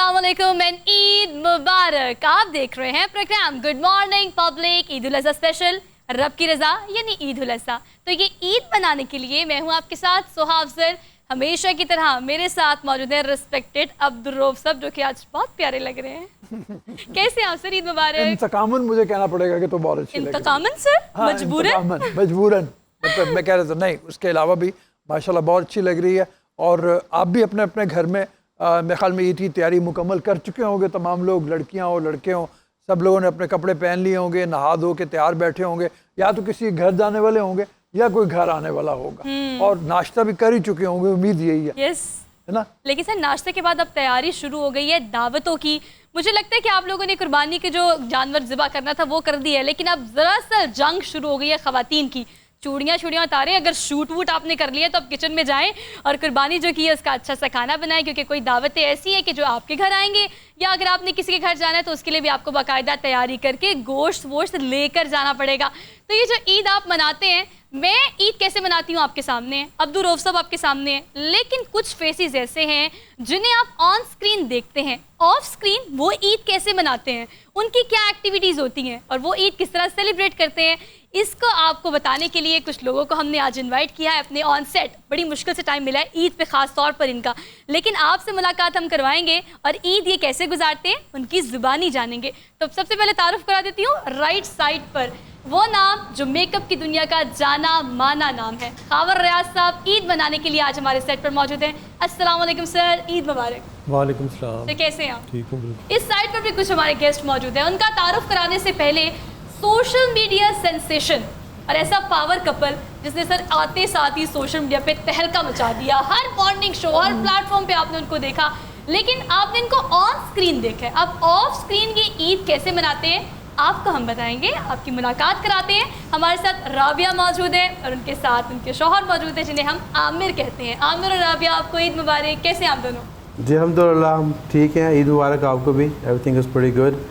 अस्सलाम वालेकुम एंड ईद मुबारक। आप देख रहे हैं program good morning public Eid ul Azha special रब की रज़ा यानी ईद उल अज़हा। तो ये ईद मनाने के लिए मैं हूँ आपके साथ सोहा अफजल। हमेशा की तरह मेरे साथ मौजूद है रिस्पेक्टेड अब्दुल रऊफ साहब जो कि आज बहुत प्यारे लग रहे हैं। कैसे आप सर? ईद मुबारक। इंतकामन मुझे कहना पड़ेगा कि तो बहुत अच्छी लग रही है। इंतकामन सर? हाँ, मजबूरन मजबूरन मतलब मैं कह रहा था नहीं, उसके अलावा भी माशाल्लाह बहुत अच्छी लग रही है। और आप भी अपने अपने घर में मेरे ख्याल में ईद की तैयारी मुकम्मल कर चुके होंगे। तमाम लोग, लड़कियां हो लड़के हों, सब लोगों ने अपने कपड़े पहन लिए होंगे, नहा धो के तैयार बैठे होंगे, या तो किसी घर जाने वाले होंगे या कोई घर आने वाला होगा, और नाश्ता भी कर ही चुके होंगे, उम्मीद यही है। यस है ना? लेकिन सर नाश्ते के बाद अब तैयारी शुरू हो गई है दावतों की। मुझे लगता है कि आप लोगों ने कुर्बानी के जो जानवर ज़िबा करना था वो कर दिया है, लेकिन अब ज़रा सा जंग शुरू हो गई है ख़वातीन की। चूड़ियाँ उतारें, अगर शूट वूट आपने कर लिया तो आप किचन में जाएं और कुर्बानी जो की है उसका अच्छा सा खाना बनाएं, क्योंकि कोई दावतें ऐसी हैं कि जो आपके घर आएंगे, या अगर आपने किसी के घर जाना है तो उसके लिए भी आपको बाकायदा तैयारी करके गोश्त वोश्त लेकर जाना पड़ेगा। तो ये जो ईद आप मनाते हैं, मैं ईद कैसे मनाती हूँ आपके सामने है, अब्दुल रऊफ साहब आपके सामने है, लेकिन कुछ फेसेस ऐसे हैं जिन्हें आप ऑन स्क्रीन देखते हैं, ऑफ स्क्रीन वो ईद कैसे मनाते हैं, उनकी क्या एक्टिविटीज़ होती हैं और वो ईद किस तरह सेलिब्रेट करते हैं, इसको आपको बताने के लिए कुछ लोगों को हमने आज इनवाइट किया है अपने ऑन सेट। बड़ी मुश्किल से टाइम मिला है ईद पे ख़ास तौर पर इनका, लेकिन आपसे मुलाकात हम करवाएंगे और ईद ये कैसे गुजारते हैं उनकी ज़ुबानी जानेंगे। तो सबसे पहले तारुफ करा देती हूँ राइट साइड पर वो नाम जो मेकअप की दुनिया का जाना माना नाम है। खावर रियाज साहब ईद मनाने के लिए आज हमारे सेट पर मौजूद हैं। अस्सलाम वालेकुम सर, ईद मुबारक। वालेकुम सलाम। तो कैसे हैं आप? ठीक हूँ। इस साइड पर भी कुछ हमारे गेस्ट मौजूद हैं। उनका तारुफ कराने से पहले सोशल मीडिया सेंसेशन और ऐसा पावर कपल जिसने सर आते साथ ही सोशल मीडिया पे तहलका मचा दिया। हर मॉर्निंग शो, हर प्लेटफॉर्म पे आपने उनको देखा, लेकिन आपने इनको ऑन स्क्रीन देखा है। अब ऑफ स्क्रीन ये ईद कैसे मनाते हैं आपको हम बताएंगे, आपकी मुलाकात कराते हैं। हमारे साथ राबिया मौजूद है और उनके साथ उनके शौहर मौजूद है जिन्हें हम आमिर कहते हैं। आमिर और राबिया, आपको ईद मुबारक। कैसे हैं आप दोनों? जी अल्हम्दुलिल्लाह हम ठीक हैं। ईद मुबारक आपको भी। एवरीथिंग इज़ प्रीटी गुड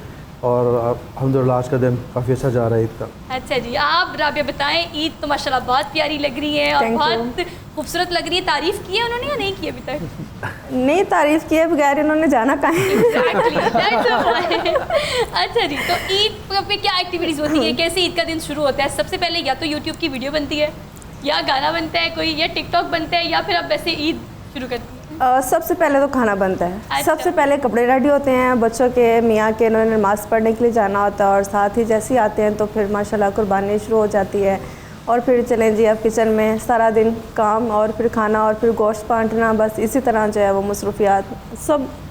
और अल्हम्दुलिल्लाह आज का दिन काफ़ी अच्छा जा रहा है ईद का। अच्छा जी, आप राबिया बताएं, ईद तो माशाल्लाह बहुत प्यारी लग रही है और बहुत खूबसूरत लग रही है। तारीफ़ की है उन्होंने या नहीं की अभी तक? नहीं तारीफ़ किए बगैर इन्होंने जाना कहाँ है। अच्छा जी, तो ईद पे क्या एक्टिविटीज़ होती है, कैसे ईद का दिन शुरू होता है? सबसे पहले या तो यूट्यूब की वीडियो बनती है, या गाना बनता है कोई, या टिकटॉक बनता है, या फिर आप वैसे ईद शुरू करती हैं? सबसे पहले तो खाना बनता है। अच्छा। सबसे पहले कपड़े रेडी होते हैं बच्चों के, मियाँ के, इन्होंने नमाज़ पढ़ने के लिए जाना होता है, और साथ ही जैसे ही आते हैं तो फिर माशाल्लाह कुर्बानी शुरू हो जाती है। और फिर चलें जी अब किचन में सारा दिन काम, और फिर खाना, और फिर गोश्त बांटना, बस इसी तरह जो है वो मसरूफियात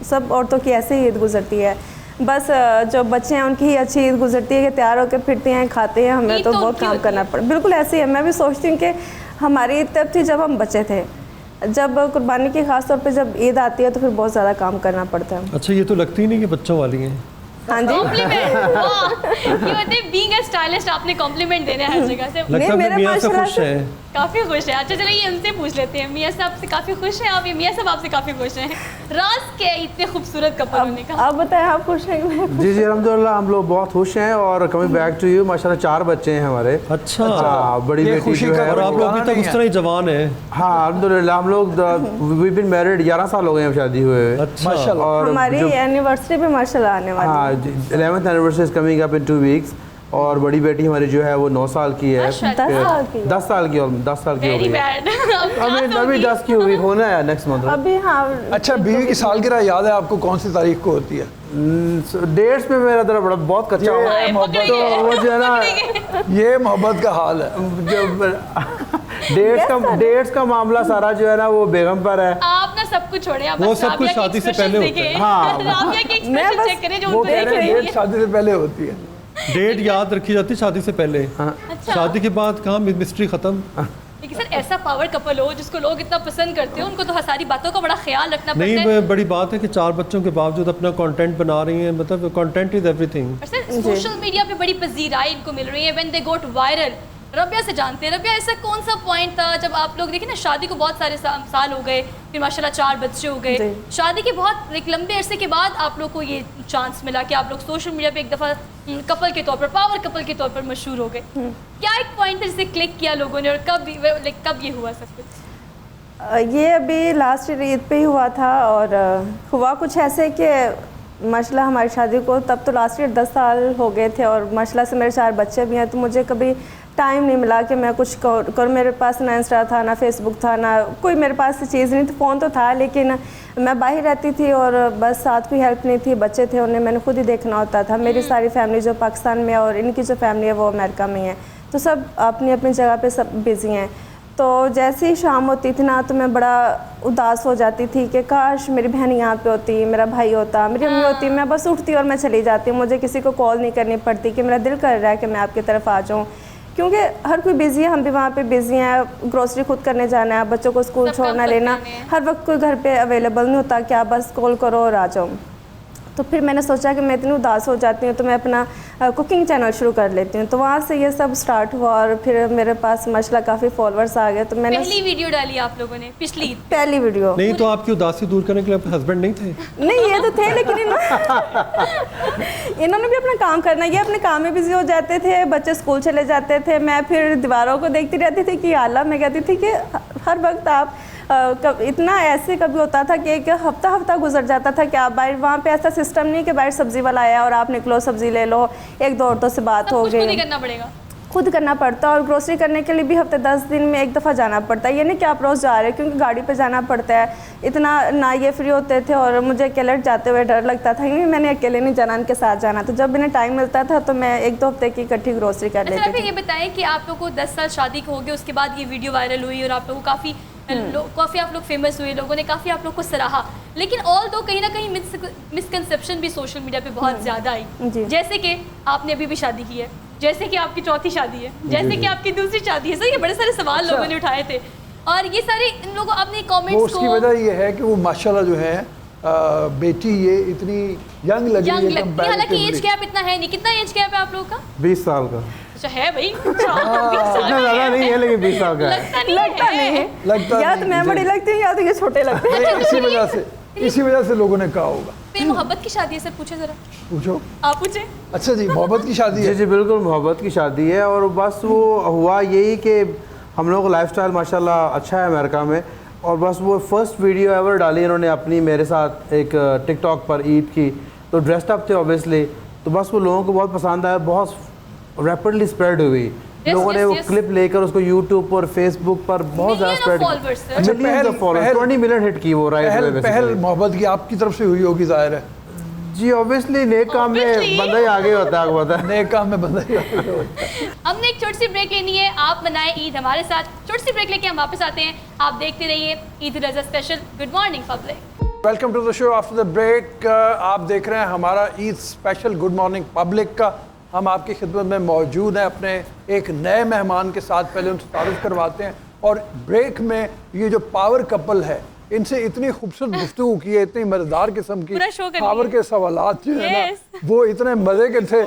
सब औरतों की ऐसे ही ईद गुजरती है। बस जो बच्चे हैं उनकी ही अच्छी ईद गुजरती है कि तैयार होकर फिरते हैं, खाते हैं, हमें तो बहुत काम करना पड़ा। बिल्कुल ऐसे ही है। मैं भी सोचती हूँ कि हमारी ईद तब थी जब हम बच्चे थे, जब कुर्बानी की खास तौर पे जब ईद आती है तो फिर बहुत ज़्यादा काम करना पड़ता है। अच्छा, ये तो लगती ही नहीं कि बच्चों वाली हैं। हाँ जी, ये होते बीइंग अ स्टाइलिस्ट, आपने कॉम्प्लीमेंट देना है हर जगह से। लगता है मियां से खुश है, काफ़ी खुश है। अच्छा चलिए ये उनसे पूछ लेते हैं, मियां साहब से काफ़ी खुश हैं आप? ये मियां साहब आपसे काफ़ी खुश हैं। राज क्या है इतने खूबसूरत कपल होने का? आप बताएं, आप खुश हैं कि मैं? जी अल्हम्दुलिल्लाह हम लोग बहुत खुश हैं। और कमिंग बैक टू यू, माशाल्लाह 4 बच्चे हैं हमारे। अच्छा, बड़ी बेटी जो है, और आप लोग अभी तक उस तरह ही जवान है। हाँ अल्हम्दुलिल्लाह हम लोग वी बीन मैरिड 11 साल हो गए हैं शादी हुए। अच्छा, और हमारी एनिवर्सरी पे माशाल्लाह आने वाली है। हाँ 11th anniversary is coming up in 2 weeks. और बड़ी बेटी हमारी जो है वो 9 साल की है। 10 साल की 10 साल की हो वेरी गई। बैड। अभी 10 की हुई, होना है नेक्स्ट मंथ। अभी हाँ। अच्छा, बीवी की सालगिरह याद है आपको कौन सी तारीख को होती है? डेट्स में मेरा तरह बहुत कच्चा हुआ है। तो वो जो है ना, ये मोहब्बत का हाल है। जो डेट्स का मामला सारा जो है ना वो बेगम पर है। आप ना सब कुछ छोड़े, आप वो बस सब कुछ राबिया शादी के से पहले expressions होता है। देखें। हाँ। राबिया के मैं expressions बस- चेक करें जो वो उनको कह देख रहे रही हैं है। डेट शादी से पहले होती है। डेट याद रखी जाती है शादी से पहले। अच्छा। शादी के बाद कहाँ मिस्ट्री खत्म। लेकिन सर ऐसा पावर कपल हो जिसको लोग इतना पसंद करते हो, उनको तो सारी बातों का बड़ा ख्याल रखना पड़ता है। नहीं, बड़ी बात है कि 4 बच्चों के बावजूद अपना कंटेंट बना रही हैं। मतलब कंटेंट इज एवरीथिंग। और सर सोशल मीडिया पे बड़ी पजीराई इनको मिल रही है when they got viral. Rabia से जानते हैं, रबिया ऐसा कौन सा पॉइंट था जब आप लोग देखिए ना, शादी को बहुत सारे साल हो गए, फिर माशाल्लाह 4 बच्चे हो गए, शादी के बहुत एक लंबे अरसे के बाद आप लोग को ये चांस मिला कि आप लोग सोशल मीडिया पे एक दफ़ा कपल के तौर पर, पावर कपल के तौर पर मशहूर हो गए। क्या एक पॉइंट जिससे क्लिक किया लोगों ने, और कब ये हुआ सब कुछ? ये अभी लास्ट ईद पे ही हुआ था और हुआ कुछ ऐसे कि माशाल्लाह हमारी शादी को तब तो लास्ट ईयर 10 साल हो गए थे और माशाल्लाह से मेरे 4 बच्चे भी हैं, तो मुझे कभी टाइम नहीं मिला कि मैं कुछ करूँ। मेरे पास ना इंस्टा था, ना फेसबुक था, ना कोई मेरे पास चीज़ नहीं थी। फ़ोन तो था लेकिन मैं बाहर रहती थी और बस साथ कोई हेल्प नहीं थी। बच्चे थे, उन्हें मैंने खुद ही देखना होता था। मेरी सारी फैमिली जो पाकिस्तान में है और इनकी जो फैमिली है वो अमेरिका में है, तो सब अपनी अपनी जगह पे सब बिज़ी हैं। तो जैसे ही शाम होती थी ना तो मैं बड़ा उदास हो जाती थी कि काश मेरी बहन यहाँ पे होती, मेरा भाई होता, मेरी अम्मी होती। मैं बस उठती और मैं चली जाती, मुझे किसी को कॉल नहीं करनी पड़ती कि मेरा दिल कर रहा है कि मैं आपकी तरफ आ जाऊँ, क्योंकि हर कोई बिज़ी है। हम भी वहाँ पे बिज़ी हैं, ग्रोसरी खुद करने जाना है, बच्चों को स्कूल छोड़ना लेना, हर वक्त कोई घर पे अवेलेबल नहीं होता कि आप बस कॉल करो और आ जाओ। तो फिर मैंने सोचा कि मैं इतनी उदास हो जाती हूँ तो मैं अपना कुकिंग चैनल शुरू कर लेती हूँ। तो वहाँ से ये सब स्टार्ट हुआ और फिर मेरे पास माशाल्लाह काफ़ी फॉलोअर्स आ गए। तो मैंने पहली वीडियो डाली आप लोगों ने पिछली पहली वीडियो नहीं तो आपकी उदासी दूर करने के लिए आपके हस्बैंड नहीं थे? नहीं, ये तो थे लेकिन इन्होंने भी अपना काम करना, ये अपने काम में बिजी हो जाते थे, बच्चे स्कूल चले जाते थे। मैं फिर दीवारों को देखती रहती थी कि आला, मैं कहती थी कि हर वक्त आप इतना ऐसे कभी होता था कि एक हफ्ता गुजर जाता था कि आप बाहर, वहाँ पे ऐसा सिस्टम नहीं कि बाहर सब्ज़ी वाला आया और आप निकलो सब्ज़ी ले लो, 1-2 औरतों से बात हो गई। खुद ही करना पड़ेगा, खुद करना पड़ता है। और ग्रोसरी करने के लिए भी हफ्ते 10 दिन में एक दफ़ा जाना पड़ता है। ये नहीं कि आप रोज़ जा रहे हो, क्योंकि गाड़ी पे जाना पड़ता है। इतना ना ये फ्री होते थे और मुझे अकेले जाते हुए डर लगता था कि मैंने अकेले नहीं जाना, इनके साथ जाना। तो जब इन्हें टाइम मिलता था तो मैं 1-2 हफ्ते की इकट्ठी ग्रोसरी कर लेती थी। ये बताएं कि आप लोगों को 10 साल शादी को हो गए, उसके बाद ये वीडियो वायरल हुई और आप लोगों को काफ़ी आप लोग फेमस हुए, लोगों ने काफ़ी आप लोग को सराहा। लेकिन ऑल दो कहीं ना कहीं मिसकंसेप्शन भी सोशल मीडिया पे बहुत ज़्यादा आई, जैसे कि आपने अभी भी शादी की है, जैसे कि आपकी चौथी शादी है, जैसे कि आपकी दूसरी शादी है। सर ये बड़े सारे सवाल लोगों ने उठाए थे और ये सारे इन लोगों आपने कमेंट्स को, उसकी वजह ये है कि वो माशाल्लाह जो है बेटी ये इतनी यंग लग रही है। हालांकि एज गैप इतना है नहीं। कितना एज गैप है आप लोगों का? 20 साल का। अच्छा है भाई, इतना ज़्यादा नहीं है लेकिन 20 साल का है। लगता नहीं है। या तो मैं बड़ी लगती हूँ या तो ये छोटे लगते हैं। इसी वजह से लोगों ने कहा होगा। फिर मोहब्बत की शादी है सर, पूछे जरा, पूछो आप पूछे। अच्छा जी, मोहब्बत की शादी है? जी बिल्कुल मोहब्बत की शादी है। और बस वो हुआ यही कि हम लोगों का लाइफस्टाइल माशाल्लाह अच्छा है अमेरिका में, और बस वो फर्स्ट वीडियो एवर डाली इन्होंने अपनी मेरे साथ एक टिकटॉक पर ईद की, तो ड्रेस्ड अप थे ऑब्वियसली। तो बस वो लोगों को बहुत पसंद आया, बहुत रैपिडली स्प्रेड हुई। लोगों ने वो क्लिप लेकर उसको यूट्यूब पर फेसबुक पर बहुत ज़्यादा स्प्रेड किया। 20 मिलियन हिट की वो पहल मोहब्बत की आपकी तरफ से हुई होगी ज़ाहिर है जी। ऑब्वियसली नेक काम में बंदा ही आगे होता है, पता है नेक काम में बंदा ही आगे होता है। हमने एक छोटी सी ब्रेक लेनी है, आप मनाएं ईद हमारे साथ। छोटी सी ब्रेक लेके हम वापस आते हैं, आप देखते रहिए ईद रज़ा special. Good morning public, welcome to the show after the break. आप देख रहे हैं हमारा Eid special good morning public का। हम आपकी खिदमत में मौजूद हैं अपने एक नए मेहमान के साथ। पहले उनसे तारुफ करवाते हैं और ब्रेक में ये जो पावर कपल है इनसे इतनी खूबसूरत गुफ्तगू की है, इतनी मज़ेदार किस्म की पावर के सवालात जो है ना वो इतने मज़े के थे,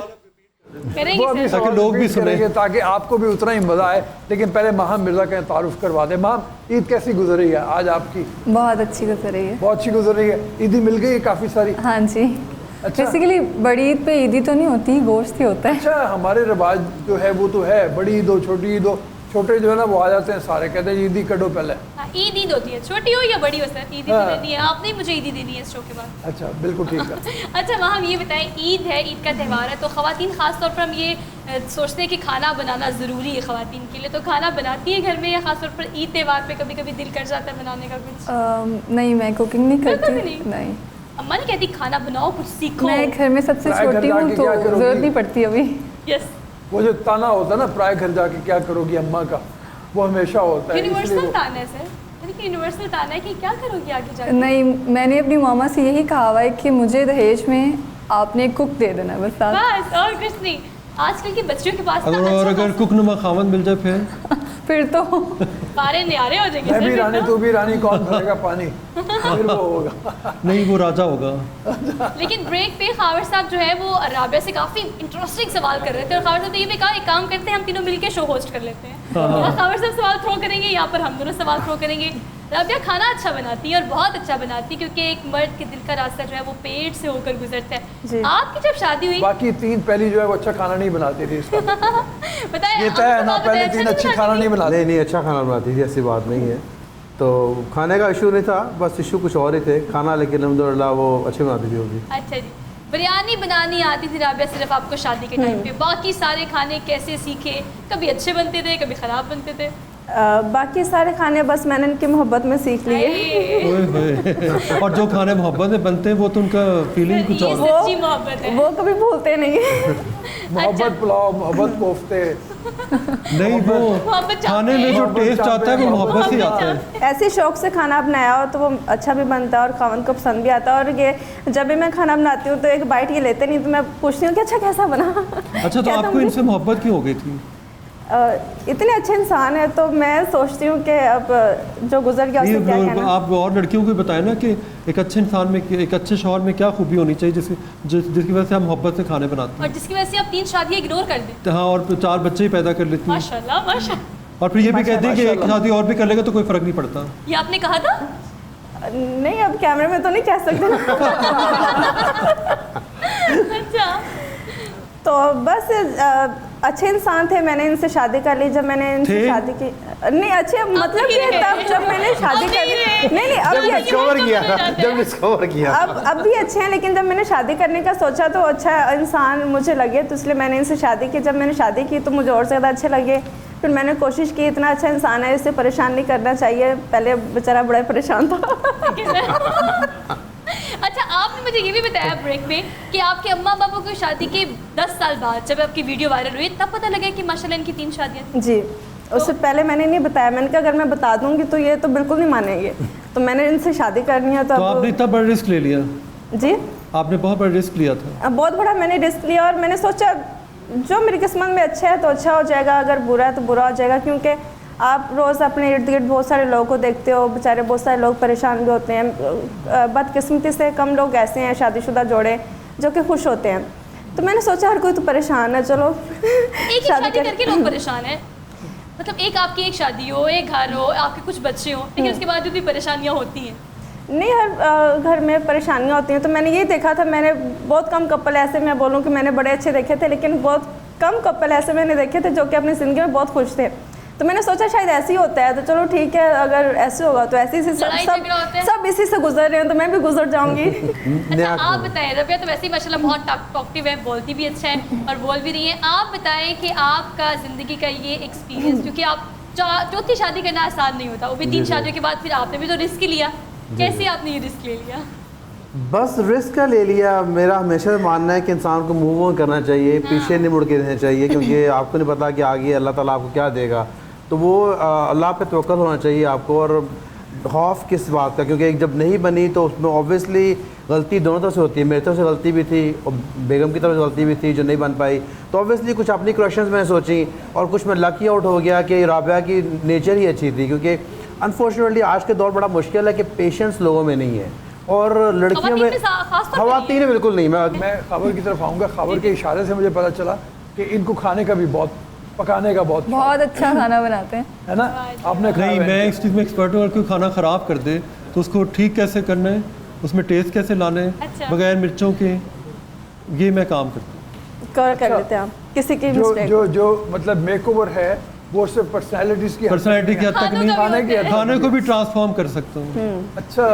वो अभी ताकि लोग भी सुने, ताकि आपको भी उतना ही मज़ा आए। लेकिन पहले माहम मिर्ज़ा का तारुफ करवा दें। माहम, ईद कैसी गुजर रही है आज आपकी? बहुत अच्छी गुजर रही है। बहुत अच्छी गुजर रही है। ईदी मिल गई है काफ़ी सारी? हाँ जी। अच्छा। बेसिकली बड़ी ईद पे ईदी तो नहीं होती, गोश्त ही होता है। अच्छा, हमारे रिवाज जो है वो तो है, बड़ी ईद हो छोटी ईद हो। छोटे जो है ना वो आ जाते हैं सारे, कहते हैं ईदी कटो पहले। ईद ईद होती है, छोटी हो या बड़ी हो सर, ईद देनी है। आपने मुझे ईदी देनी है इस शो के बाद। अच्छा बिल्कुल ठीक है। अच्छा वहाँ हम ये बताएं, ईद है, ईद का त्यौहार है, तो ख़वातीन ख़ास तौर पर हम ये सोचते हैं कि खाना बनाना ज़रूरी है ख़वातीन के लिए। तो खाना बनाती है घर में या ख़ास तौर पर ईद त्यौहार पे कभी कभी दिल कर जाता है बनाने का कुछ? नहीं, मैं कुकिंग नहीं करती। नहीं, अम्मा नहीं कहती खाना बनाओ, कुछ सीखो। मैं घर में सबसे छोटी हूँ तो ज़रूरत नहीं पड़ती अभी। यस, वो जो ताना होता है ना पराए घर जाके क्या करोगी अम्मा का, वो हमेशा होता है। यूनिवर्सल ताना है सर, यानी कि यूनिवर्सल ताना है कि क्या करोगी आगे जाके। नहीं, मैंने अपनी मामा से यही कहा हुआ है कि मुझे दहेज में आपने कुक दे देना बस और कुछ नहीं। आजकल के बच्चों के पास अगर कुकनुमा खामन मिल जाए फिर तो पारे न्यारे हो जाएंगे। मैं भी रानी तू भी रानी, कौन भरेगा पानी? फिर वो होगा नहीं, वो राजा होगा। लेकिन ब्रेक पे खावर साहब जो है वो राबिया से काफ़ी इंटरेस्टिंग सवाल कर रहे थे और खावर साहब ने ये भी कहा एक काम करते हैं, हम तीनों मिलके शो होस्ट कर लेते हैं। खावर साहब सवाल थ्रो करेंगे, यहाँ पर हम दोनों सवाल थ्रो करेंगे। राबिया खाना अच्छा बनाती है और बहुत अच्छा बनाती है, क्योंकि एक मर्द के दिल का रास्ता जो है वो पेट से होकर गुजरता है। आपकी जब शादी हुई, बाकी 3 पहली जो है वो अच्छा खाना नहीं बनाती थी बताए ये तो है ना, पहले 3 अच्छी खाना नहीं बनाती। नहीं अच्छा खाना बनाती थी, ऐसी बात नहीं है। तो खाने का इशू नहीं था, बस इशू कुछ और ही थे, खाना लेकिन अल्हम्दुलिल्लाह वो अच्छी बनाती थी वो भी। अच्छा जी, बिरयानी बनानी आती थी राबिया सिर्फ आपको शादी के टाइम पे, बाकी सारे खाने कैसे सीखे? कभी अच्छे बनते थे, कभी ख़राब बनते थे? बाकी सारे खाने बस मैंने इनकी मोहब्बत में सीख लिए। ओए होए। और जो खाने मोहब्बत में बनते हैं वो तो उनका फीलिंग कुछ ये और है। सच्ची मोहब्बत है। वो कभी भूलते नहीं। मोहब्बत पुलाव, मोहब्बत कोफ्ते, नहीं वो मोहब्बत खाने में जो टेस्ट आता है वो मोहब्बत से आता है। ऐसे शौक से खाना बनाया हो तो वो अच्छा भी बनता है और खावन को पसंद भी आता है। और ये जब भी मैं खाना बनाती हूँ तो एक बाइट ये लेते नहीं, तो मैं पूछती हूँ कि अच्छा कैसा बना। अच्छा, तो आपको इनसे मोहब्बत क्यों हो गई थी? इतने अच्छे इंसान है तो मैं सोचती हूँ कि अब जो गुजर गया उससे क्या कहना। आप और लड़कियों को बताएं ना कि एक अच्छे इंसान में, एक अच्छे शौहर में क्या खूबी होनी चाहिए जिसकी वजह से आप मोहब्बत से खाने बनाते और जिसकी वजह से आप 3 शादियाँ इग्नोर कर देते। हैं। हाँ, और 4 बच्चे ही पैदा कर लेती हैं माशाल्लाह माशाल्लाह। और फिर ये भी कहते हैं कि एक शादी और भी कर लेगा तो कोई फ़र्क नहीं पड़ता। ये आपने कहा था? नहीं, अब कैमरे में तो नहीं कह सकते। अच्छा, तो बस अच्छे इंसान थे, मैंने इनसे शादी कर ली। जब मैंने इनसे थे? शादी की, नहीं अच्छे मतलब भी ये है। तब जब मैंने शादी अब कर नहीं ली, है। नहीं अब भी अच्छे, डिस्कवर किया, जाते हैं। जब डिस्कवर किया। अब भी अच्छे हैं, लेकिन जब मैंने शादी करने का सोचा तो अच्छा इंसान मुझे लगे, तो इसलिए मैंने इनसे शादी की। जब मैंने शादी की तो मुझे और ज़्यादा अच्छे लगे। फिर मैंने कोशिश की, इतना अच्छा इंसान है, इससे परेशान नहीं करना चाहिए। पहले बेचारा बड़ा परेशान था। अच्छा, आपने मुझे ये भी बताया ब्रेक में कि आपके अम्मा पापा की शादी के 10 साल बाद जब आपकी वीडियो वायरल हुई तब पता लगा कि माशाल्लाह इनकी 3 शादियाँ थी। जी, उससे पहले मैंने नहीं बताया। मैंने कहा अगर मैं बता दूंगी तो ये तो बिल्कुल नहीं मानेंगे, तो मैंने इनसे शादी करनी है। तो आपने इतना बड़ा रिस्क ले लिया? जी, आपने बहुत बड़ा रिस्क लिया था। अब बहुत बड़ा मैंने रिस्क लिया और मैंने सोचा जो मेरी किस्मत में अच्छा है तो अच्छा हो जाएगा, अगर बुरा है तो बुरा हो जाएगा। क्योंकि आप रोज़ अपने इर्द गिर्द बहुत सारे लोगों को देखते हो, बेचारे बहुत सारे लोग परेशान भी होते हैं। बदकिस्मती से कम लोग ऐसे हैं शादीशुदा जोड़े जो कि खुश होते हैं। तो मैंने सोचा हर कोई तो परेशान है, चलो एक ही शादी करके लोग परेशान हैं। मतलब एक आपकी एक शादी हो, एक घर हो, आपके कुछ बच्चे हो, लेकिन उसके बाद भी परेशानियाँ होती हैं। नहीं, हर घर में परेशानियाँ होती हैं। तो मैंने ये देखा था, मैंने बहुत कम कपल ऐसे, मैं बोलूँ कि मैंने बड़े अच्छे देखे थे, लेकिन बहुत कम कपल ऐसे मैंने देखे थे जो कि अपनी ज़िंदगी में बहुत खुश थे। तो मैंने सोचा शायद ऐसे ही होता है, तो चलो ठीक है, अगर ऐसे होगा तो ऐसे ही सब इसी से गुजर रहे हैं तो मैं भी गुजर जाऊंगी। अच्छा, आप बताएं, रबिया तो वैसे ही माशाल्लाह बहुत टॉकटिव है, बोलती भी अच्छा है और बोल भी रही है। आप बताएं कि आपका ज़िंदगी का ये एक्सपीरियंस, क्योंकि आप चौथी शादी करना आसान नहीं होता, वो भी 3 शादियों के बाद फिर आपने भी तो रिस्क लिया। कैसे आपने ये रिस्क ले लिया? बस रिस्क का ले लिया। मेरा हमेशा मानना है कि इंसान को मूव ऑन करना चाहिए, पीछे नहीं मुड़ के रहना चाहिए, क्योंकि आपको नहीं पता कि आगे अल्लाह ताला आपको क्या देगा। तो वो अल्लाह पे तवक्कुल होना चाहिए आपको। और खौफ किस बात का, क्योंकि जब नहीं बनी तो उसमें ऑब्वियसली गलती दोनों तरफ से होती है। मेरी तरफ से गलती भी थी और बेगम की तरफ से गलती भी थी जो नहीं बन पाई। तो ऑब्वियसली कुछ अपनी क्वेश्चंस मैंने सोची और कुछ में लकी आउट हो गया कि राबिया की नेचर ही अच्छी थी। क्योंकि अनफॉर्चुनेटली आज के दौर बड़ा मुश्किल है कि पेशेंस लोगों में नहीं है और लड़कियों में, ख़वातीन में बिल्कुल नहीं। मैं खबर की तरफ आऊँगा। खबर के इशारे से मुझे पता चला कि इनको खाने का भी बहुत, पकाने का बहुत अच्छा खाना बनाते हैं, है ना? आपने खाया नहीं, है? मैं इस चीज़ में एक्सपर्ट हूँ। अगर कोई खाना ख़राब कर दे तो उसको ठीक कैसे करना है, उसमें टेस्ट कैसे लाना है अच्छा। बगैर मिर्चों के, ये मैं काम करता हूँ। कवर कर लेते हैं आप किसी की जो मिस्टेक। जो जो मतलब मेकओवर है वो सिर्फ पर्सनैलिटीज़ की पर्सनैलिटी की हद तक खानों नहीं, का भी खाने की होता है। खाने को भी ट्रांसफॉर्म कर सकता हूँ। अच्छा,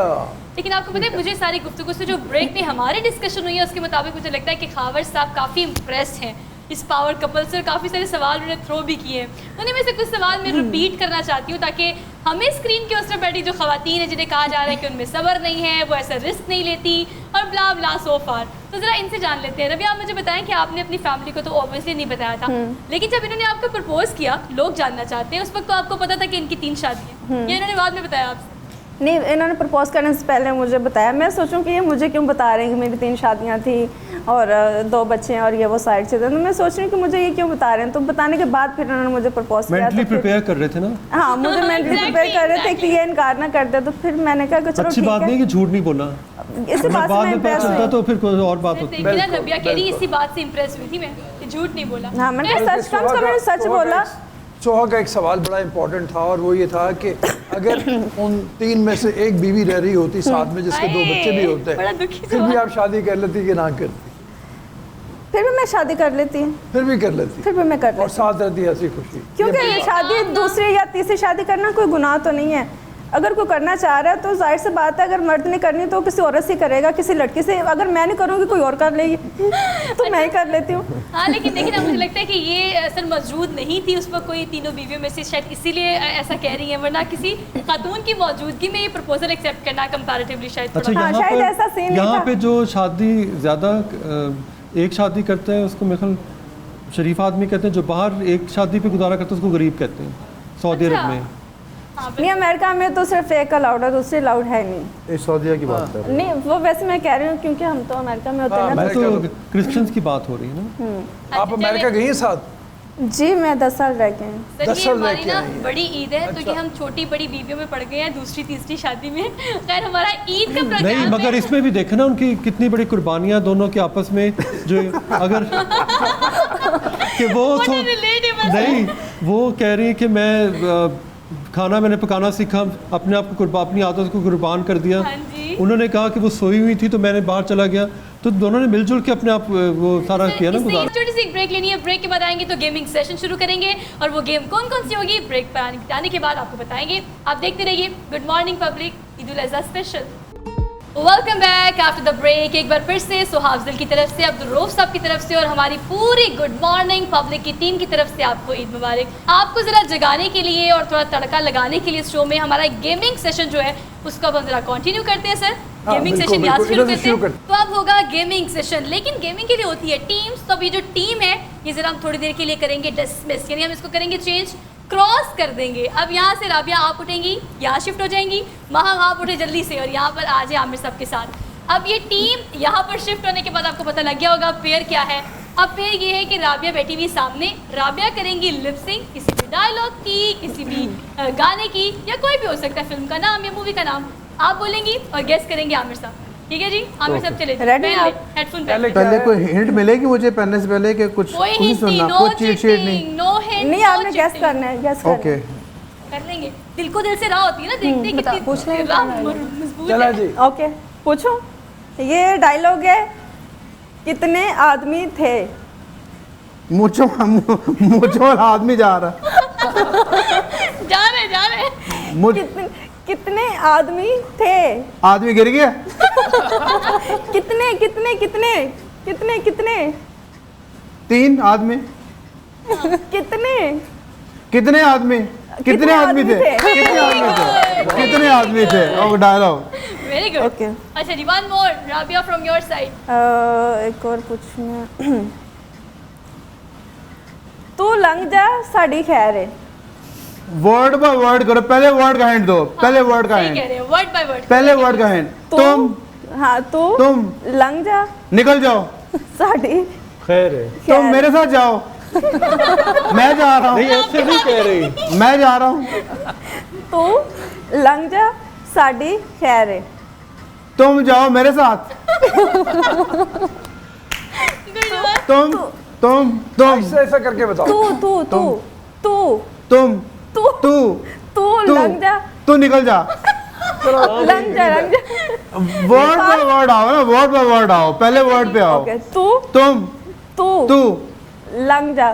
लेकिन आपको पता है मुझे सारी गुफ्तगू से जो ब्रेक में हमारी डिस्कशन हुई है उसके मुताबिक मुझे लगता है कि खावर साहब काफ़ी इम्प्रेस्ड हैं इस पावर कपल से और काफ़ी सारे सवाल उन्हें थ्रो भी किए हैं। उन्हें में से कुछ सवाल मैं रिपीट करना चाहती हूँ ताकि हमें स्क्रीन के उस पर बैठी जो खवातीन है जिन्हें कहा जा रहा है कि उनमें सब्र नहीं है, वो ऐसा रिस्क नहीं लेती और ब्ला ब्ला सो फार, तो ज़रा इनसे जान लेते हैं। रबी, आप मुझे बताएं कि आपने अपनी फैमिली को तो ऑब्वियसली नहीं बताया था, लेकिन जब इन्होंने आपको प्रपोज किया, लोग जानना चाहते हैं, उस वक्त तो आपको पता था कि इनकी 3 शादियाँ, या इन्होंने बाद में बताया आपसे? नहीं, इन्होंने प्रपोज करने से पहले मुझे बताया। मैं सोचूं कि ये मुझे क्यों बता रहे हैं कि मेरी 3 शादियां थी और 2 बच्चे हैं और ये वो साइड से थे। तो मैं सोच रही हूँ कि मुझे ये क्यों बता रहे हैं। तो बताने के बाद फिर उन्होंने मुझे प्रपोज किया। मेंटली तो फिर प्रिपेयर कर रहे थे ना? हाँ, मुझे मेंटली प्रिपेयर कर रहे थे कि ये इनकार ना करते। तो फिर मैंने कहा कि चलो अच्छी ठीक बात नहीं है, कि झूठ नहीं बोला, इसी बात से बाद मैं में पता impress चलता हुई। तो फिर कोई और बात होती। देखिए ना, रबिया कह रही इसी बात से इम्प्रेस हुई थी मैं कि झूठ नहीं बोला। हाँ, मैंने कहा सच, कम से कम मैंने सच बोला। सोहा का एक सवाल बड़ा इंपॉर्टेंट था और वो ये था कि अगर उन 3 में से एक बीवी रह रही होती साथ में जिसके 2 बच्चे भी होते बड़ा दुखी फिर भी आप शादी कर लेती कि ना करती? फिर भी मैं शादी कर लेती, फिर भी कर लेती फिर भी मैं कर और लेती, साथ रहती हंसी खुशी। क्योंकि शादी दूसरी या तीसरी शादी करना कोई गुनाह तो नहीं है। अगर कोई करना चाह रहा है तो जाहिर सी बात है, अगर मर्द ने करनी तो किसी औरत से करेगा, किसी लड़की से। अगर मैं नहीं करूँगी कोई और कर लेगी तो मैं ही कर लेती हूँ। हाँ, लेकिन देखिए ना, मुझे लगता है कि ये असल मौजूद नहीं थी उस वक्त कोई तीनों बीवियों में से, शायद इसीलिए ऐसा कह रही हैं, वरना किसी खातून की मौजूदगी में ये प्रपोजल एक्सेप्ट करना कंपैरेटिवली शायद अच्छा, थोड़ा- हाँ, शायद ऐसा सीन नहीं यहाँ था। पे जो शादी ज़्यादा एक शादी करते हैं उसको मेरे ख्याल शरीफ आदमी कहते हैं, जो बाहर एक शादी पे गुजारा करते हैं उसको गरीब कहते हैं सऊदी अच्छा। अरब में। हाँ, नहीं, अमेरिका में तो सिर्फ एक अलाउड है, दूसरी अलाउड है नहीं। इस सऊदीया की बात कर रहे हैं। नहीं, वो वैसे मैं कह रही हूँ क्योंकि हम तो अमेरिका में होते हैं ना। वो तो क्रिश्चियंस की बात हो रही है ना। आप अमेरिका गई हैं साथ? जी, मैं 10 साल रह गई हूँ। सर, 10 ये साल हमारी रह के ना आई हैं। बड़ी ईद है, तो ये हम छोटी बड़ी बीवियों में पड़ गए हैं दूसरी तीसरी शादी में। खैर, हमारा ईद का प्रोग्राम नहीं, मगर है। इसमें भी देखा ना उनकी कितनी बड़ी कुर्बानियां दोनों के आपस में, जो अगर कि वो What a तो relatable- नहीं, वो कह रही है कि मैं खाना मैंने पकाना सीखा, अपने आप को अपनी आदत को कुर्बान कर दिया। हाँ जी। उन्होंने कहा कि वो सोई हुई थी तो मैंने बाहर चला गया, तो दोनों ने मिलजुल के अपने आप वो सारा किया ना इससे गुजारा। एक छोटी सी ब्रेक लेनी है, ब्रेक के बाद आएंगे तो गेमिंग सेशन शुरू करेंगे, और वो गेम कौन कौन सी होगी ब्रेक पर आने के बाद आपको बताएंगे। आप देखते रहिए good morning public, Eid ul Azha special. Welcome back after the break. एक बार फिर से सुहाफजिल की तरफ से, अब्दुल रऊफ साहब की तरफ से और हमारी पूरी गुड मॉर्निंग पब्लिक की टीम की तरफ से आपको ईद मुबारक। आपको ज़रा जगाने के लिए और थोड़ा तड़का लगाने के लिए इस शो में हमारा गेमिंग सेशन जो है उसको अब हम जरा कंटिन्यू करते हैं। सर, हाँ, गेमिंग बिल्कुल, सेशन यहाँ से बिल्कुल, शुरू इधर से करते शुरू हैं। करते तो अब होगा गेमिंग सेशन, लेकिन गेमिंग के लिए होती है टीम्स। तो अभी जो टीम है ये ज़रा हम थोड़ी देर के लिए करेंगे डिसमिस, यानी हम इसको करेंगे चेंज, क्रॉस कर देंगे। अब यहाँ से राबिया आप उठेंगी, यहाँ शिफ्ट हो जाएंगी, महम आप उठे जल्दी से और यहाँ पर आ जाए आमिर साहब के साथ। अब ये टीम यहाँ पर शिफ्ट होने के बाद आपको पता लग गया होगा पेयर क्या है। अब पेयर ये है कि राबिया बैठी हुई सामने, राबिया करेंगी लिपसिंग किसी भी डायलॉग की, किसी भी गाने की, या कोई भी हो सकता है, फिल्म का नाम या मूवी का नाम आप बोलेंगी और गेस करेंगे आमिर साहब। ठीक है जी, आमिर साहब चले Ready हैं आप? हेडफोन पहले पहले कोई हिंट मिलेगी मुझे पहनने से पहले कि कुछ कोई कुछ नहीं हिंट नहीं, सुनना, नो कुछ चीट शीट नहीं? चीटिंग, नो हिंट, नहीं, आपने गैस करना है, गैस करना ओके, है। कर लेंगे। दिल को दिल से राह होती है ना, देखते बता, कितनी पूछ लेंगे राह क्या है? मजबूत चला है। जी। ओके, पूछो। ये डायलॉग है, कितने आदमी थे? मुझो वाला आदमी जा रहा जा रहे मुझ कितने आदमी थे? आदमी गिर गया। कितने कितने कितने कितने कितने 3 आदमी। कितने कितने आदमी? कितने आदमी थे? कितने आदमी थे? कितने आदमी थे? और डायलॉग। Very good. Okay. अच्छा जी, one more Rabia from your side. एक और पूछना। तू लंघ जा साड़ी खैर है। वर्ड बाय वर्ड करो, पहले वर्ड का हिंट दो, पहले वर्ड का सही हिंट, कह रहे हो, वर्ड बाय वर्ड। पहले वर्ड का हिंट। तुम हाँ, तुम लंघ जा निकल जाओ, साड़ी खैर है, तुम मेरे साथ जाओ। मैं जा रहा नहीं हूँ, ऐसे नहीं कह रही। मैं जा रहा हूँ। तू लंघ जा साड़ी खैर है। तुम जाओ मेरे साथ। तुम ऐसा ऐसा करके बताओ। तुम तू तू लंघ जा, तू निकल जा। लंघ जा। वर्ड बाय वर्ड आओ ना, वर्ड बाय वर्ड आओ, पहले वर्ड पे आओ। ओके, तुम तू लंघ जा,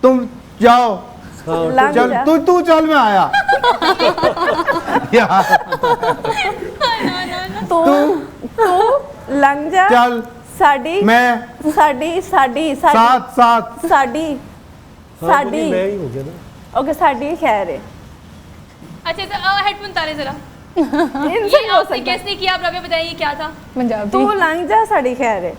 तुम जाओ, लंघ चल जा। तू चल, मैं आया। यार तू लंघ जा चल, साड़ी मैं साड़ी साथ साथ साड़ी साड़ी। मैं ही हो गया ना। ओके, साड़ी खैर है। अच्छा सर, हेडफोन तारे जरा। इनसे ये नहीं हो आपने सकता। गेस नहीं किया, आप राबिया बताइए क्या था। तू लंघ जा साड़ी खैर है।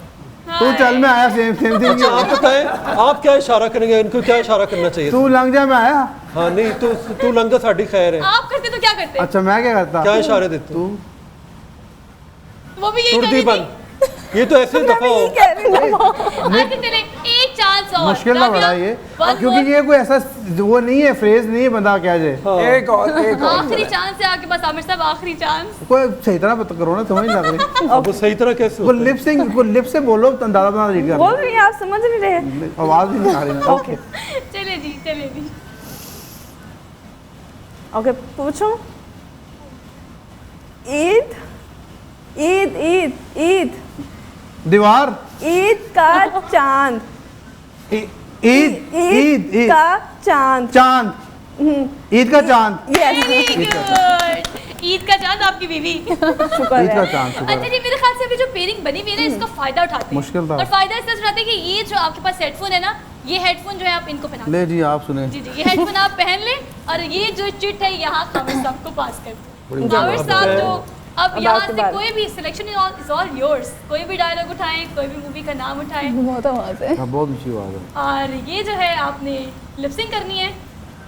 तू चल, मैं आया। Same same thing. आप बताएं, आप क्या इशारा करेंगे, इनको क्या इशारा करना चाहिए? तू लंघ जा, मैं आया। हाँ नहीं, तू लंघ जा साड़ी खैर है, आप करते तो क्या करते? अच्छा, मैं क्या करता? क्या इशारे देते? तू वो भी यही टूट दी करी बन, ये तो ऐसे दफा हो। कह रही हूँ। अच्छा चले, एक चांस और। मुश्किल ना राबिया, बड़ा ये, one क्योंकि more। ये कोई ऐसा वो नहीं है, फ्रेज नहीं है, बंदा क्या जाए। एक और आखिरी चांस है आपके पास आमिर साहब, आखिरी चांस। कोई सही तरह पता करो ना, समझ नहीं लग रही। अब वो सही तरह कैसे वो होता है? लिप सिंग, वो लिप से बोलो, तो अंदाजा बना रीड बोल कर। रही हैं, आप समझ नहीं रहे। आवाज भी नहीं आ रही। ओके, चले जी, चले जी। ओके, पूछो। ईद ईद ईद ईद दीवार, ईद का चांद, ईद ईद ईद का चांद। चांद, ईद का चांद। यस। Very good. ईद का चांद आपकी बीवी। शुक्र ईद का है। चांद शुक्र अच्छा है। जी, मेरे ख्याल से अभी जो पेयरिंग बनी हुई है ना, इसका फायदा उठाते हैं। मुश्किल था। और फायदा इससे उठाते हैं कि ये जो आपके पास हेडफोन है ना, ये हेडफोन जो है आप इनको पहना ले जी आप सुने। जी जी, ये हेडफोन आप पहन लें और ये जो चिट है यहाँ कामिर साहब को पास कर बड़ी दें। कामिर साहब जो अब अब यहाँ आपकी से बात। कोई भी सिलेक्शन इज ऑल योर्स, कोई भी डायलॉग उठाएं, कोई भी मूवी का नाम उठाएं, बहुत आवाज़ है। हाँ, बहुत ऊँची बात है। और ये जो है आपने लिपसिंग करनी है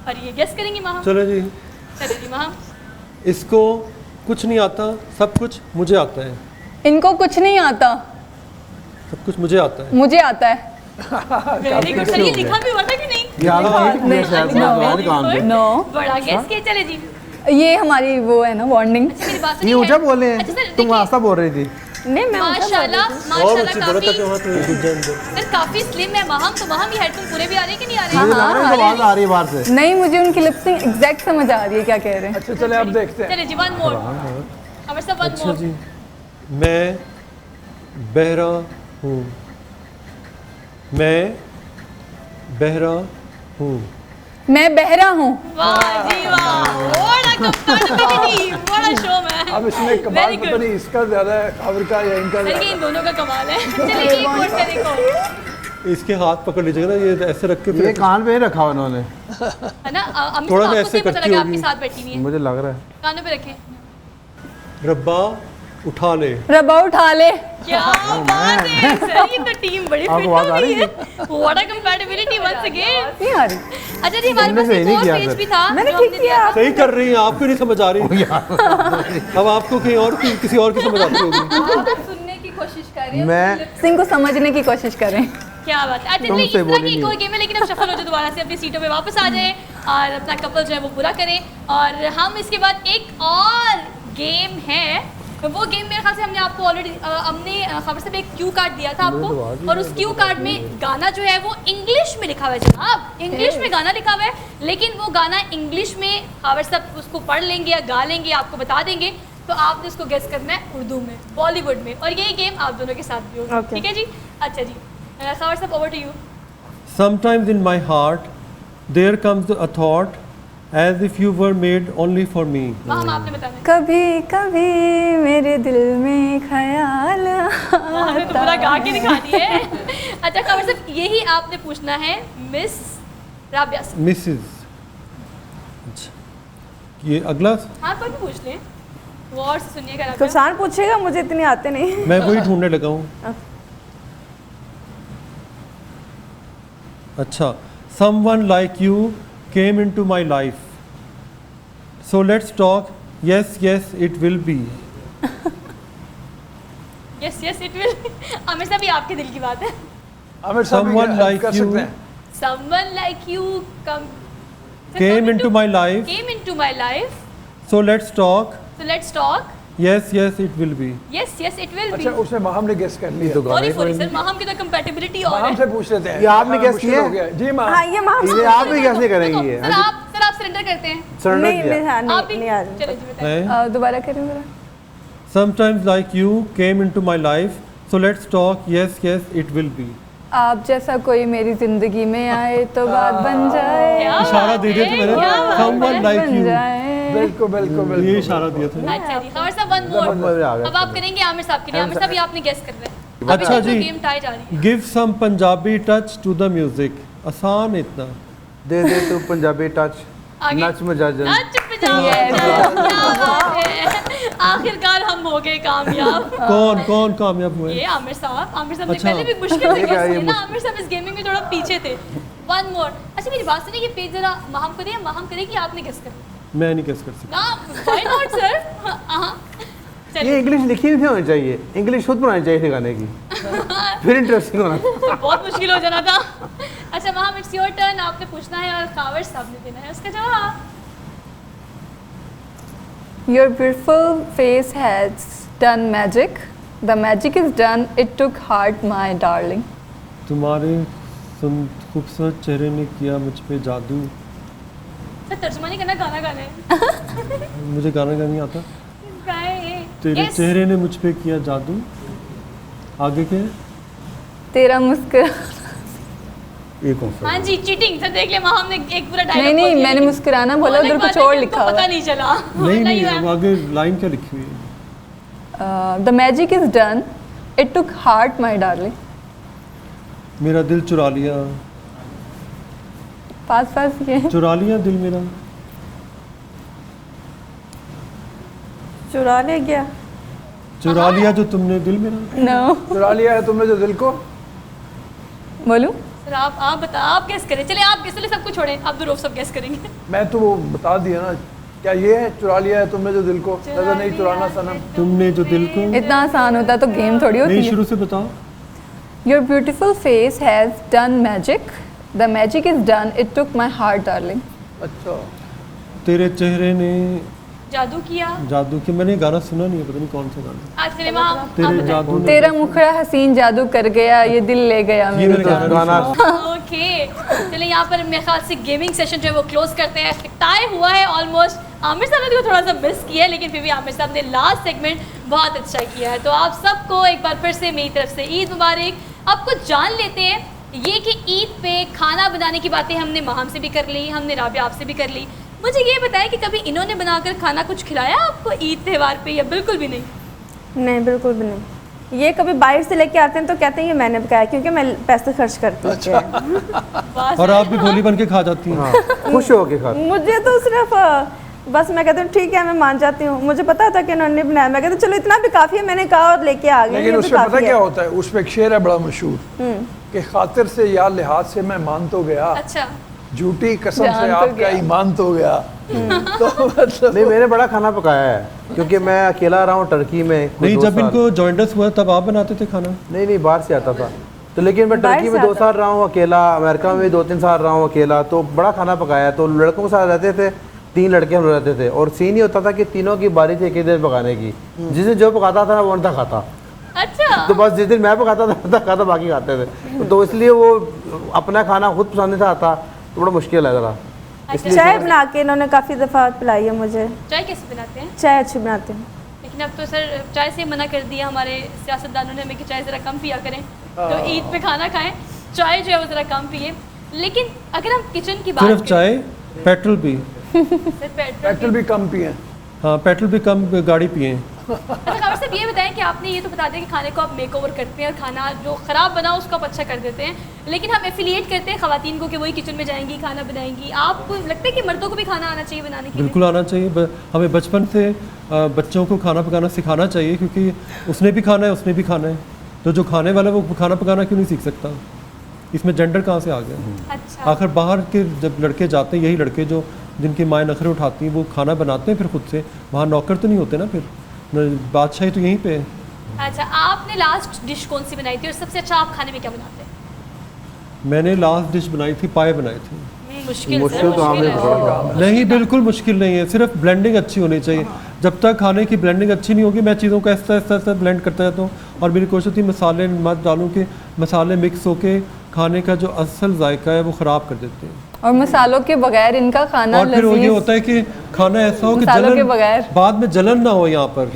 और ये गेस करेंगी माहम। चलो जी, चलिए जी माहम। इसको कुछ नहीं आता, सब कुछ मुझे आता है। इनको कुछ नहीं आता, सब कुछ मुझे आता है। मुझे आता है। वेरी गुड सर, ये लिखा भी हुआ था कि नहीं? ये आगे नहीं किया शायद मैं काम पे। नो, बड़ा गेस किया। चले जी। ये हमारी वो है ना वार्निंग। अच्छा मेरी बात ये सुनिए। ऊंचा बोले अच्छा हैं, सर तुम देखिए, आस्था बोल रही थी। नहीं मैं माशाल्लाह और अच्छी बोला था कि काफी वहाँ तो सर काफी स्लिम है माहम। तो माहम ये हेडफोन पूरे भी आ रहे हैं कि नहीं आ रहे मुझे हैं? लग रहा है आवाज आ रही है बाहर से। नहीं, मुझे उनकी लिपसिंग एग्जैक्ट समझ आ रही है क्या कह रहे हैं। अच्छा चले अब देखते हैं। चले जी, वन मोर। हमारे साथ वन अच्छा मोर। जी, मैं बहरा हूँ। मैं बहरा हूँ। मैं बहरा हूँ। वाह जी वाह, what a compatibility, what a show man. अब इसमें कमाल Very पता good। नहीं इसका ज़्यादा है काबिर का या इनका सर ये ज़्यादा इन दोनों का कमाल है। चलिए एक और से देखो, इसके हाथ पकड़ लीजिएगा ना, ये ऐसे रख के ये फिर कान पे ही रखा हुआ उन्होंने, है ना? अम्मी थोड़ा साहब सा आपको ऐसे नहीं पता करती लगा होगी। आपके साथ बैठी हुई है। मुझे लग रहा है। कानों पे रखें। रब्बा उठा ले। रबा उठा ले। क्या बात है सर, ये तो टीम बड़ी आपको फिट आवाज हो आ गई रही है। What a compatibility once again. नहीं आ रही। अच्छा जी, हमारे तुमने पास सही एक नहीं और किया पेज फिर। भी था मैंने जो ठीक हमने दिया किया। था। सही कर रही हैं, आपको नहीं समझ आ रही। अब आपको कहीं और की किसी और की समझ आती होगी। आप सुनने की कोशिश कर रहे हैं, मैं लिपसिंग को समझने की कोशिश करें। क्या बात है। अच्छा तुमसे चलिए, इस तरह की बोलेंगे। एक और गेम है, लेकिन अब शफल हो जाए, दोबारा से अपनी सीटों पे वापस आ जाए और अपना कपल जो है वो पूरा करें। और हम इसके बाद एक और गेम है, वो गेम मेरे ख्याल से हमने आपको ऑलरेडी हमने खबर से एक क्यू कार्ड दिया था आपको, और उस क्यू कार्ड में गाना जो है वो इंग्लिश में लिखा हुआ है जनाब। इंग्लिश में गाना लिखा हुआ है, लेकिन वो गाना इंग्लिश में खबर सब उसको पढ़ लेंगे या गा लेंगे, आपको बता देंगे। तो आपने उसको गेस करना है उर्दू में, बॉलीवुड में, और यही गेम आप दोनों के साथ भी होगी। Okay. ठीक है जी? अच्छा जी, खबर सब over to you. Sometimes in my heart there comes a thought as if you were made only for me. वहाँ हम आपने बताना है। कभी कभी मेरे दिल में ख्याल हमने तो पूरा गा के दिखा दिया है। अच्छा खबर साहब, यही आपने पूछना है मिस राबिया से। Mrs. अच्छा, ये अगला हाँ कोई भी पूछ लें, वो और से सुनिएगा राबिया। कुसान पूछेगा, मुझे इतने आते नहीं। मैं वही ढूंढने लगा हूँ। अच्छा, someone like you came into my life, so let's talk. Yes, yes, it will be. Yes yes it will. Aamir साहब ये आपके दिल की बात है। आमिर साहब भी Someone help like कर you सकते हैं। Someone like you come Came into my life, came into my life, so let's talk. so let's talk. Yes, yes, it will be. Yes yes it will be। अच्छा उसमें माहम ने guess कर लिया। Sorry sorry sir, Maham की तो compatibility और माहम है। से पूछ लेते हैं। ये आपने guess मुश्किल किया? हो गया। जी माहम। हाँ ये माम ये आप भी कैसे करेंगी ये? सर आप सरेंडर करते हैं। सरेंडर नहीं किया। नहीं हाँ, आप भी नहीं आ रही। चलिए जी बताइए। Eh? दोबारा करें जरा। Sometimes like you came into my life, so let's talk. Yes, yes, it will be. आप जैसा कोई मेरी जिंदगी में आए तो बात बन जाए, क्या इशारा बात दे दिया है, था मैंने। क्या बात Someone है। like बन you. जाए। बिल्कुल बिल्कुल ये बिल्कुल। इशारा दिया था। अच्छा जी, खबर साहब वन मोर। मजा आ गया। अब आप करेंगे आमिर साहब के लिए। आमिर साहब ये आपने गेस कर रहे हैं। अभी अच्छा तक तो जी। गेम टाई जा रही है। Give some Punjabi touch to the music. आसान है इतना। दे दे तू पंजाबी टच, आगे। नच में जा जन। नच पे जाओ, क्या बात है। आखिरकार हम हो गए कामयाब। कौन कामयाब हुए? ये आमिर साहब ने अच्छा। पहले भी मुश्किल से ये क्या guess है, किया ये ना। आमिर साहब इस गेमिंग में थोड़ा पीछे थे। One more. अच्छा मेरी बात सुनिए, ये पेज जरा माहम को दिया, माहम करेगी आपने गेस कर। मैं नहीं गेस कर सकता। ना व्हाई नॉट सर। हां ये चलिए, इंग्लिश लिखी नहीं होनी चाहिए, इंग्लिश खुद बनानी चाहिए गाने की, फिर इंटरेस्टिंग होना। बहुत मुश्किल हो जाना था। अच्छा माहम इट्स योर टर्न, आपने पूछना है और कावर साहब ने देना है उसका जवाब। Your beautiful face has done magic. The magic is done. It took heart, my darling. तुम्हारे खूबसूरत चेहरे ने किया मुझ पे जादू। सर तर्जुमा नहीं करना, गाना गाना है। मुझे गाना गा नहीं आता। गाए। तेरे Yes. चेहरे ने मुझ पे किया जादू। आगे क्या है? तेरा मुस्कुरा ये कौन सा हाँ जी, चीटिंग सर, देख ले वहाँ हमने एक पूरा डायलॉग नहीं नहीं, मैंने मुस्कुराना बोला, उधर कुछ और लिखा हुआ पता है। नहीं चला। नहीं नहीं, अब आगे लाइन क्या लिखी हुई है? The magic is done, it took heart my darling. मेरा दिल चुरा लिया, पास ये चुरा लिया दिल मेरा। चुरा ले गया। चुरा लिया जो तुमने दिल मेरा। नो, चुरा लिया है तुमने जो दिल को। बोलूं? सर आप बता, आप गेस करें। चलिए आप गेस, चलिए सब कुछ छोड़ें, आप दुरूफ सब गेस करेंगे। मैं तो वो बता दिया ना, क्या ये है चुरा लिया है तुमने जो दिल को, नजर नहीं चुराना सनम। तुमने जो दिल को। इतना आसान होता तो गेम थोड़ी होती नहीं, है। शुरू से बताओ। Your beautiful face has done magic. The magic is done. It took my heart, darling. अच्छा, तेरे चेहरे ने जादू किया। जादू किया। मैंने ये गाना सुना नहीं है, पता नहीं कौन सा गाना। आज सिनेमा तेरे जादू ने। तेरा मुखड़ा हसीन जादू कर गया, ये दिल ले गया ये मेरी मैंने जान। गाना नहीं सुना। ओके, चलिए यहाँ पर मेरे ख्याल से गेमिंग सेशन जो है वो क्लोज करते हैं। टाई हुआ है ऑलमोस्ट। आमिर साहब ने थोड़ा सा मिस किया है, लेकिन फिर भी आमिर साहब ने लास्ट सेगमेंट बहुत अच्छा किया है। तो आप सबको एक बार फिर से मेरी तरफ से ईद मुबारक। अब कुछ जान लेते हैं ये कि ईद पे खाना बनाने की बातें हमने माहम से भी कर ली, हमने राबिया आपसे भी कर ली। मुझे ये बताएं कि कभी इन्होंने बनाकर खाना कुछ खिलाया आपको ईद त्यौहार पे, या बिल्कुल भी नहीं? नहीं, बिल्कुल भी नहीं। ये कभी बाहर से लेके आते हैं तो कहते हैं ये मैंने पकाया, क्योंकि मैं पैसे खर्च करती हूँ। वाह और सर। आप भी भोली बन के खा जाती हैं। हाँ, खुश हो के खा। मुझे तो सिर्फ बस मैं कहती हूँ ठीक है, मैं मान जाती हूँ। मुझे पता था कि इन्होंने बनाया, मैं कहती हूँ चलो इतना भी काफ़ी है, मैंने कहा और लेके आ गए। लेकिन उसमें पता क्या होता है, उसमें एक शेर है बड़ा मशहूर कि खातिर से या लिहाज से मैं मान तो गया, अच्छा, झूठी कसम जान से तो आपका गया। ईमान तो गया। तो मतलब नहीं, मैंने बड़ा खाना पकाया है, क्योंकि मैं अकेला रहा हूँ टर्की में कुछ नहीं, 2 जब साल। इनको जॉइंटस हुआ तब आप बनाते थे खाना? नहीं, बाहर से आता था। तो लेकिन मैं बाहर टर्की से में 2 आता? साल रहा हूँ अकेला, अमेरिका में भी 2-3 साल रहा हूँ अकेला, तो बड़ा खाना पकाया। तो लड़कों के साथ रहते थे, 3 लड़के हम रहते थे, और सीन ही होता था कि तीनों की बारी थी एक ही दिन पकाने की। जिस दिन जो पकाता था वो था खाता। अच्छा। तो बस जिस दिन मैं पकाता था खाता, बाकी खाते थे। तो इसलिए वो अपना खाना खुद पसंद नहीं आता, तो बड़ा मुश्किल है ज़रा। चाय बना के इन्होंने काफ़ी दफ़ा पिलाई है मुझे। चाय कैसे बनाते हैं? चाय अच्छी बनाते हैं। लेकिन अब तो सर चाय से मना कर दिया हमारे सियासतदानों ने हमें कि चाय ज़रा कम पिया करें, तो ईद पे खाना खाएं, चाय जो है वो ज़रा कम पिए। लेकिन अगर हम किचन की बात सिर्फ चाय? पेट्रोल भी? पेट्रोल भी कम पिए। हाँ, पेट्रोल भी कम गाड़ी पिए। अच्छा खबर साहब ये बताएं कि आपने ये तो बता दिया कि खाने को आप मेक ओवर करते हैं और खाना जो ख़राब बना उसको आप अच्छा कर देते हैं, लेकिन हम एफिलिएट करते हैं ख़वातीन को कि वही किचन में जाएंगी, खाना बनाएंगी। आपको लगता है कि मर्दों को भी खाना आना चाहिए बनाने के लिए? बिल्कुल आना चाहिए। हमें बचपन से बच्चों को खाना पकाना सिखाना चाहिए, क्योंकि उसने भी खाना है, उसने भी खाना है। तो जो खाने वाला है वो खाना पकाना क्यों नहीं सीख सकता? इसमें जेंडर कहाँ से आ गया? अच्छा, आखिर बाहर के जब लड़के जाते हैं, यही लड़के जो जिनकी माएँ नखरे उठाती हैं, वो खाना बनाते हैं फिर खुद से। वहाँ नौकर तो नहीं होते ना, फिर बादशाही तो यहीं पे है। अच्छा आपने लास्ट डिश कौन सी बनाई थी और सबसे अच्छा आप खाने में क्या बनाते हैं? मैंने लास्ट डिश बनाई थी, पाए बनाए थे। मुश्किल मुश्किल तो मुश्किल हमें है। नहीं, बिल्कुल मुश्किल नहीं है, सिर्फ ब्लेंडिंग अच्छी होनी चाहिए। जब तक खाने की ब्लेंडिंग अच्छी नहीं होगी, मैं चीज़ों को ऐसा ब्लेंड करता रहता हूँ, और मेरी कोशिश होती है मसाले मत डालूँ कि मसाले मिक्स होके खाने का जो असल जायका है वो ख़राब कर देते हैं। और मसालों के बगैर इनका खाना और फिर वो ये लजीज। होता है कि खाना ऐसा हो कि मसालों के बगैर। जलन बाद में जलन ना हो यहाँ पर।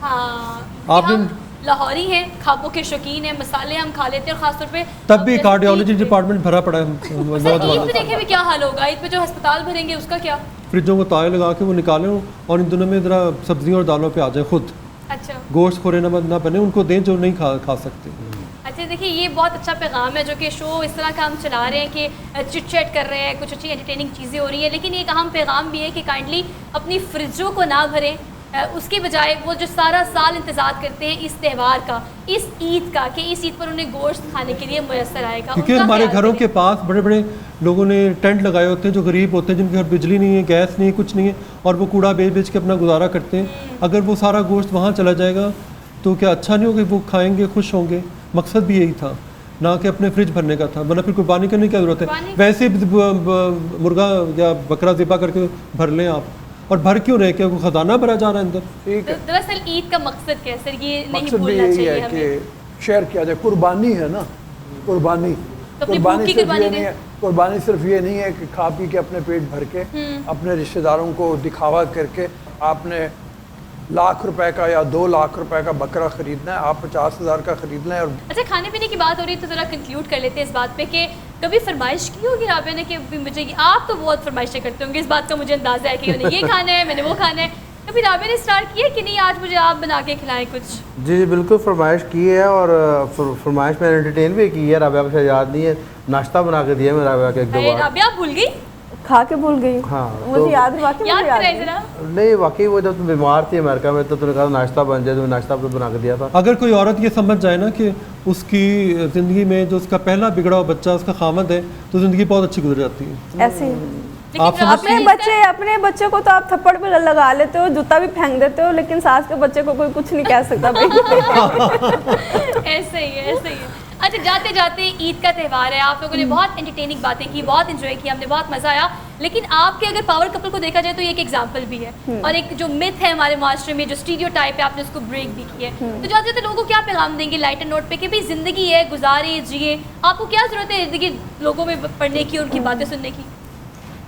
हाँ, आपने- हम लाहौरी हैं, खाबों के शौकीन हैं, मसाले हम खा लेते हैं, और खासतौर पे तब भी जैसे कार्डियोलॉजी ईद पे- डिपार्टमेंट भरा पड़ा है सर, ईद पे देखें भी क्या हाल होगा, ईद पे जो अस्पताल भरेंगे उसका क्या? फ्रिजों को ताले लगा के वो निकालें, और इन दिनों में ज़रा सब्जियों और दालों पे आ जाए खुद। अच्छा गोश्त खोरे ना बने, उनको दें जो नहीं खा सकते। अच्छा, देखिए ये बहुत अच्छा पैगाम है जो कि शो इस तरह का हम चला रहे हैं कि चिट चैट कर रहे हैं, कुछ अच्छी एंटरटेनिंग चीज़ें हो रही हैं, लेकिन एक अहम पैगाम भी है कि काइंडली अपनी फ्रिजों को ना भरें। उसके बजाय वो जो सारा साल इंतज़ार करते हैं इस त्यौहार का, इस ईद का, कि इस ईद पर उन्हें गोश्त खाने के लिए मैसर आएगा, क्योंकि उनका हमारे ख्याल घरों करें। के पास बड़े बड़े लोगों ने टेंट लगाए होते हैं, जो गरीब होते हैं, जिनके घर बिजली नहीं है, गैस नहीं है, कुछ नहीं है, और वो कूड़ा बेच के अपना गुजारा करते हैं। अगर वो सारा गोश्त वहाँ चला जाएगा तो क्या अच्छा नहीं होगा? वो खाएंगे, खुश होंगे। मकसद भी यही था, ना कि अपने फ्रिज भरने का था, वरना फिर कुर्बानी करने की क्या ज़रूरत है? कुर्बानी- वैसे मुर्गा या बकरा ज़िबा करके भर लें आप, और भर क्यों रहे? क्या कोई खजाना भरा जा रहा है अंदर? ठीक है, दरअसल ईद का मकसद क्या है सर, ये नहीं मकसद भी भूलना यही चाहिए है हमें। कि शेयर किया जाए। कुर्बानी है ना, कुर्बानी। तो अपनी भूख कुर्बानी की सिर्फ कुर्बानी ये दें। नहीं है, कुर्बानी सिर्फ ये नहीं है कि खा पी के अपने पेट भर के अपने रिश्तेदारों को दिखावा करके आपने ₹1,00,000 का या ₹2,00,000 का बकरा खरीदना है, आप 50,000 का खरीद लें। और अच्छा, खाने पीने की बात हो रही है तो ज़रा कंक्लूड कर लेते हैं इस बात पे कि कभी फरमाइश की होगी राबिया ने कि भी मुझे आप तो बहुत फरमाइशें करते होंगे, इस बात का मुझे अंदाज़ा है कि मैंने ये खाना है, मैंने वो खाना है, कभी राबिया ने स्टार्ट किया कि नहीं आज मुझे आप बना के खिलाएं कुछ? जी जी बिल्कुल फरमाइश की है, और फरमाइश मैंने एंटरटेन भी की है। राबिया को शायद याद नहीं है, नाश्ता बना के दिया मैं राबिया के एक दो अरे बार। राबिया आप भूल गई? खा के भूल गई। हाँ, मुझे तो- याद है, वाकई याद मुझे याद कराए है। जरा। नहीं वाकई वो जब तुम बीमार थी अमेरिका में तो तूने कहा नाश्ता बन जाए, तो नाश्ता तो बना के दिया था। अगर कोई औरत ये समझ जाए ना कि उसकी ज़िंदगी में जो उसका पहला बिगड़ा हुआ बच्चा उसका खामद है, तो ज़िंदगी बहुत अच्छी गुजर जाती है। ऐसे ही। लेकिन आप समझ- अपने बच्चे को तो आप थप्पड़ भी लगा लेते हो, जूता भी फेंक देते हो, लेकिन सास के बच्चे को कोई कुछ नहीं कह सकता भाई। ऐसे ही है, ऐसे ही है। अच्छा, जाते जाते ईद का त्यौहार है, आप लोगों ने बहुत एंटरटेनिंग बातें की, बहुत एंजॉय किया, हमने बहुत मज़ा आया। लेकिन आपके अगर पावर कपल को देखा जाए तो ये एक एग्जांपल भी है और एक जो मिथ है हमारे मास्टर में, जो स्टीरियोटाइप है, आपने उसको ब्रेक भी किया है। तो जाते जाते लोगों को क्या पैगाम देंगे लाइटर नोट पे कि भाई ज़िंदगी है, गुजारे, जिए, आपको क्या ज़रूरत है ज़िंदगी लोगों में पढ़ने की और उनकी बातें सुनने की?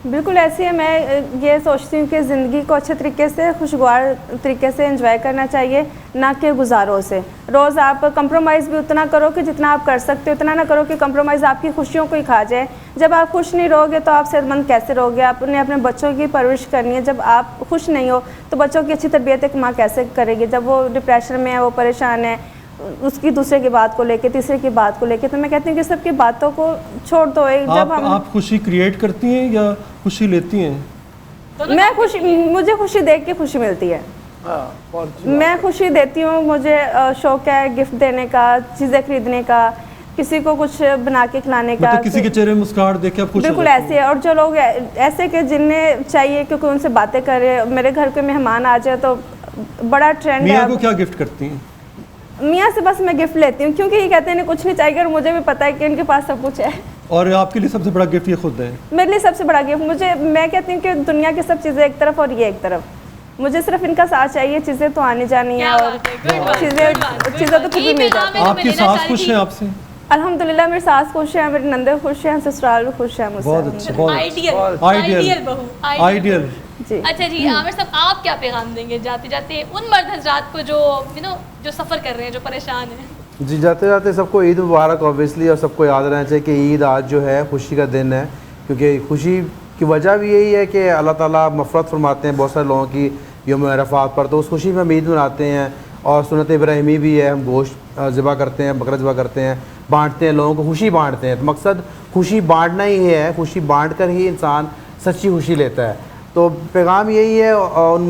बिल्कुल ऐसे है। मैं ये सोचती हूँ कि ज़िंदगी को अच्छे तरीके से, खुशगवार तरीके से एंजॉय करना चाहिए, ना कि गुजारों से। रोज़ आप कंप्रोमाइज़ भी उतना करो कि जितना आप कर सकते हो, इतना ना करो कि कंप्रोमाइज़ आपकी खुशियों को ही खा जाए। जब आप खुश नहीं रहोगे तो आप सेहतमंद कैसे रहोगे? आपने अपने बच्चों की परवरिश करनी है। जब आप खुश नहीं हो तो बच्चों की अच्छी तरबियत एक माँ कैसे करेगी? जब वो डिप्रेशन में है, वो परेशान है, उसकी दूसरे की बात को लेके, तीसरे की बात को लेके, तो मैं कहती हूँ कि सबकी बातों को छोड़ दो। जब आप खुशी क्रिएट करती हैं या खुशी लेती हैं? मुझे खुशी देख के खुशी मिलती है। हाँ, बहुत अच्छी मैं खुशी देती हूँ। मुझे शौक है गिफ्ट देने का, चीज़ें खरीदने का, किसी को कुछ बना के खिलाने का। मतलब किसी के चेहरे में मुस्कुराहट देख के आप खुश हो बिल्कुल जाती हैं? ऐसे है। और जो लोग ऐसे के जिन्हें चाहिए कि कोई उनसे बातें करे, मेरे घर के मेहमान आ जाए तो बड़ा ट्रेंड है। मियाँ को क्या गिफ्ट करती हैं? मियाँ से बस मैं गिफ्ट लेती हूँ, क्योंकि ये कहते हैं कुछ नहीं चाहिए और मुझे भी पता है कि इनके पास सब कुछ है। और आपके लिए सबसे बड़ा गिफ्ट ये खुद है? मेरे लिए सबसे बड़ा गिफ्ट, मैं कहती हूँ कि दुनिया की सब चीज़ें एक तरफ और ये एक तरफ, मुझे सिर्फ इनका साथ चाहिए। चीज़ें तो आनी जानी है और चीज़ें तो खुद भी मिल जाती हैं। आपकी सास खुश है आपसे? अल्हम्दुलिल्लाह मेरी सास खुश है, मेरी नंदे खुश हैं, ससुराल भी खुश है मुझसे। बहुत अच्छा, बहुत आइडियल आइडियल बहू, आइडियल। जी। अच्छा जी, आमिर साहब आप क्या पैगाम देंगे जाते जाते उन मर्द हजरात को जो जो सफ़र कर रहे हैं, जो परेशान हैं? जी जाते जाते सबको ईद मुबारक ऑब्वियसली, और सबको याद रहना चाहिए कि ईद आज जो है खुशी का दिन है, क्योंकि खुशी की वजह भी यही है कि अल्लाह ताला मफ़रत फरमाते हैं बहुत सारे लोगों की यौम अरफ़ात पर, तो उस खुशी में हम ईद मनाते हैं। और सुन्नत इब्राहिमी भी है, हम गोश्त ज़िबा करते हैं, बकरा ज़िबा करते हैं, बांटते हैं, लोगों को खुशी बांटते हैं। तो मकसद खुशी बांटना ही है, खुशी बांट कर ही इंसान सच्ची खुशी लेता है। तो पैगाम यही है उन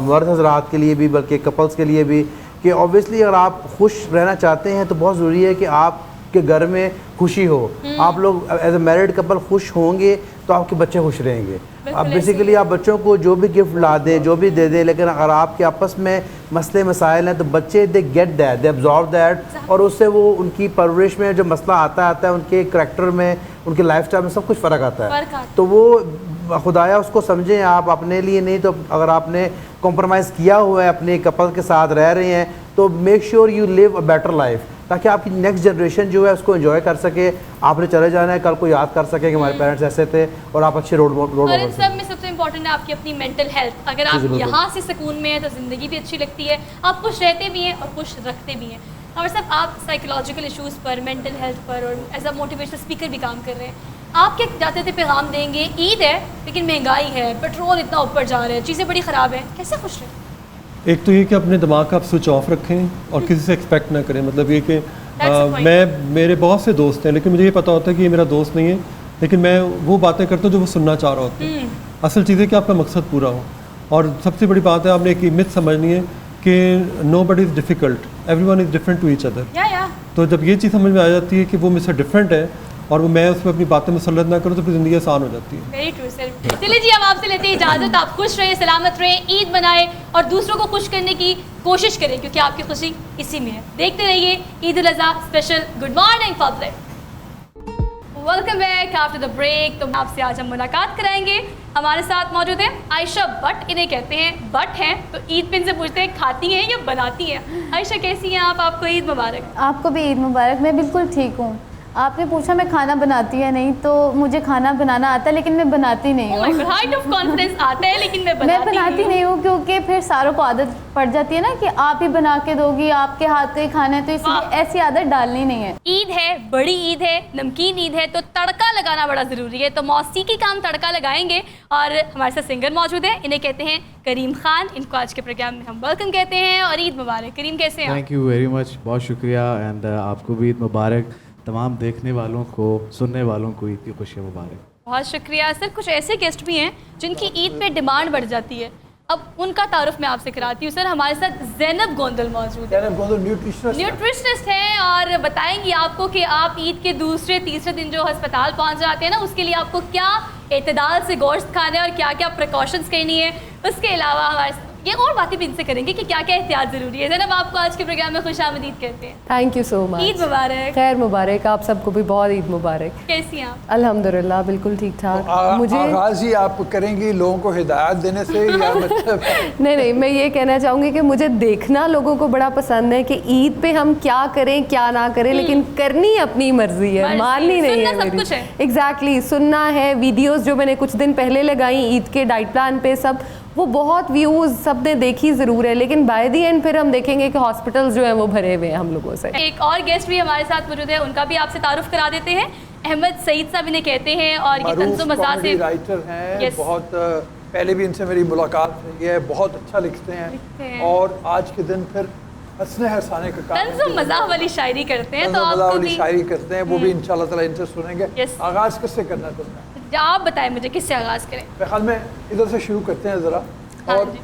मर्द हज़रात के लिए भी, बल्कि कपल्स के लिए भी, कि ऑब्वियसली अगर आप खुश रहना चाहते हैं तो बहुत ज़रूरी है कि आपके घर में खुशी हो। आप लोग एज ए मैरिड कपल खुश होंगे तो आपके बच्चे खुश रहेंगे। अब बेसिकली आप बच्चों को जो भी गिफ्ट ला दें, जो भी दे दें, लेकिन अगर आपके आपस में मसले मसाइल हैं तो बच्चे they get that, they absorb that, और उससे वो उनकी परवरिश में जो मसला आता है उनके करैक्टर में, उनके लाइफस्टाइल में सब कुछ फ़र्क आता है। तो वो खुदाया उसको समझें आप अपने लिए नहीं, तो अगर आपने कॉम्प्रोमाइज़ किया हुआ है अपने कपल के साथ रह रहे हैं तो make sure you live a better life, ताकि आपकी नेक्स्ट जनरेशन जो है उसको एंजॉय कर सके। आपने चले जाना है, कल को याद कर सके कि हमारे पेरेंट्स ऐसे थे, और आप अच्छे रोड और मॉडल इन सब में सबसे इम्पोर्टेंट है आपकी अपनी मेंटल हेल्थ। अगर आप यहाँ से सुकून में हैं तो ज़िंदगी भी अच्छी लगती है, आप खुश रहते भी हैं और खुश रखते भी हैं। और सब आप साइकोलॉजिकल इश्यूज़ पर, मेंटल हेल्थ पर और एज अ मोटिवेशनल स्पीकर भी काम कर रहे हैं। आप क्या जाते थे पैगाम देंगे? ईद है लेकिन महंगाई है, पेट्रोल इतना ऊपर जा रहा है, चीज़ें बड़ी ख़राब हैं, कैसे खुश रहें? एक तो ये कि अपने दिमाग का आप स्विच ऑफ रखें और किसी से एक्सपेक्ट ना करें। मतलब ये कि मेरे बहुत से दोस्त हैं, लेकिन मुझे ये पता होता है कि ये मेरा दोस्त नहीं है, लेकिन मैं वो बातें करता हूँ जो वो सुनना चाह रहा होता है। असल चीज़ है कि आपका मकसद पूरा हो। और सबसे बड़ी बात है, आपने एक मिथ समझनी है कि nobody is difficult, everyone is different to each other. तो जब ये चीज़ समझ में आ जाती है कि वो मुझसे डिफरेंट है और वो मैं उसमें अपनी बातें मुसल्लत ना करूँ तो फिर ज़िंदगी आसान हो जाती है। Very true sir. चलिए जी, हम आपसे लेते हैं इजाज़त। आप खुश रहे, सलामत रहे, ईद मनाएं और दूसरों को खुश करने की कोशिश करें, क्योंकि आपकी खुशी इसी में है। देखते रहिए Eid ul Azha special. Good morning public, welcome back after the break. तो आपसे आज हम मुलाकात कराएंगे। हमारे साथ मौजूद है आयशा भट्ट, इन्हें कहते हैं भट्ट हैं। तो ईद पे इनसे पूछते हैं खाती हैं या बनाती हैं। आयशा कैसी हैं आप? आपको ईद मुबारक। आपको भी ईद मुबारक। मैं बिल्कुल ठीक हूँ। आपने पूछा मैं खाना बनाती या नहीं, तो मुझे खाना बनाना आता है लेकिन मैं बनाती नहीं ओह माय हूँ। गॉड, हाइट ऑफ कॉन्फिडेंस आता है लेकिन मैं बनाती नहीं हूँ क्योंकि फिर सारों को आदत पड़ जाती है ना कि आप ही बना के दोगी, आपके हाथ का ही खाना है, तो इसलिए ऐसी आदत डालनी नहीं है। ईद है, बड़ी ईद है, नमकीन ईद है, तो तड़का लगाना बड़ा ज़रूरी है। तो मौसीकी का हम तड़का लगाएंगे और हमारे साथ सिंगर मौजूद है, इन्हें कहते हैं करीम खान। इनको आज के प्रोग्राम में हम वेलकम कहते हैं और ईद मुबारक। करीम कैसे हैं आप? थैंक यू वेरी मच, बहुत शुक्रिया। एंड आपको भी ईद मुबारक, तमाम देखने वालों को, सुनने वालों को ईद की खुशियाँ मुबारक। बहुत शुक्रिया सर। कुछ ऐसे गेस्ट भी हैं जिनकी ईद पे डिमांड बढ़ जाती है, अब उनका तारुफ मैं आपसे कराती हूँ। सर हमारे साथ ज़ैनब गोंदल मौजूद है, न्यूट्रिशनिस्ट हैं और बताएंगी आपको कि आप ईद के दूसरे तीसरे दिन जो अस्पताल पहुँच जाते हैं ना, उसके लिए आपको क्या एतदाल से गोश्त खाना है और क्या क्या प्रिकॉशंस करनी है। उसके अलावा हमारे ये और बातें भी इनसे करेंगे कि क्या क्या एहतियात ज़रूरी है। ज़ैनब आपको आज के प्रोग्राम में खुशामदीद कहते हैं। Thank you so much. Eid मुबारक। खैर मुबारक, आप सबको भी बहुत ईद मुबारक। कैसी हैं आप? अल्हम्दुलिल्लाह बिल्कुल ठीक ठाक। मुझे आगाज़ ही आप करेंगी लोगों को हिदायत देने से या मतलब नहीं, मैं ये कहना चाहूँगी कि मुझे देखना लोगों को बड़ा पसंद है कि ईद पे हम क्या करें क्या ना करें, लेकिन करनी अपनी मर्जी है, माननी नहीं है सब कुछ है। एग्जैक्टली, सुनना है। वीडियोस जो मैंने कुछ दिन पहले लगाई ईद के डाइट प्लान पे, सब वो बहुत व्यूज़ सब ने देखी ज़रूर है, लेकिन बाय दी एंड फिर हम देखेंगे कि हॉस्पिटल्स जो हैं वो भरे हुए हैं हम लोगों से। एक और गेस्ट भी हमारे साथ मौजूद है, उनका भी आपसे तारुफ करा देते हैं। अहमद सईद साहब इन्हें कहते हैं और ये तंज़ो मज़ाह से राइटर हैं। Yes. बहुत पहले भी इनसे मेरी मुलाकात हुई है, बहुत अच्छा लिखते हैं और आज के दिन फिर हंसने हंसाने का काम तंज़ो मज़ाह वाली शायरी करते हैं। तो तंज़ो आपको वाली भी शायरी करते हैं, वो भी इंशाल्लाह ताला इनसे सुनेंगे। Yes. आगाज़ किससे करना तुमने? आप बताएं मुझे किससे आगाज़ करें। मेरे ख्याल में इधर से शुरू करते हैं ज़रा। हाँ और जी।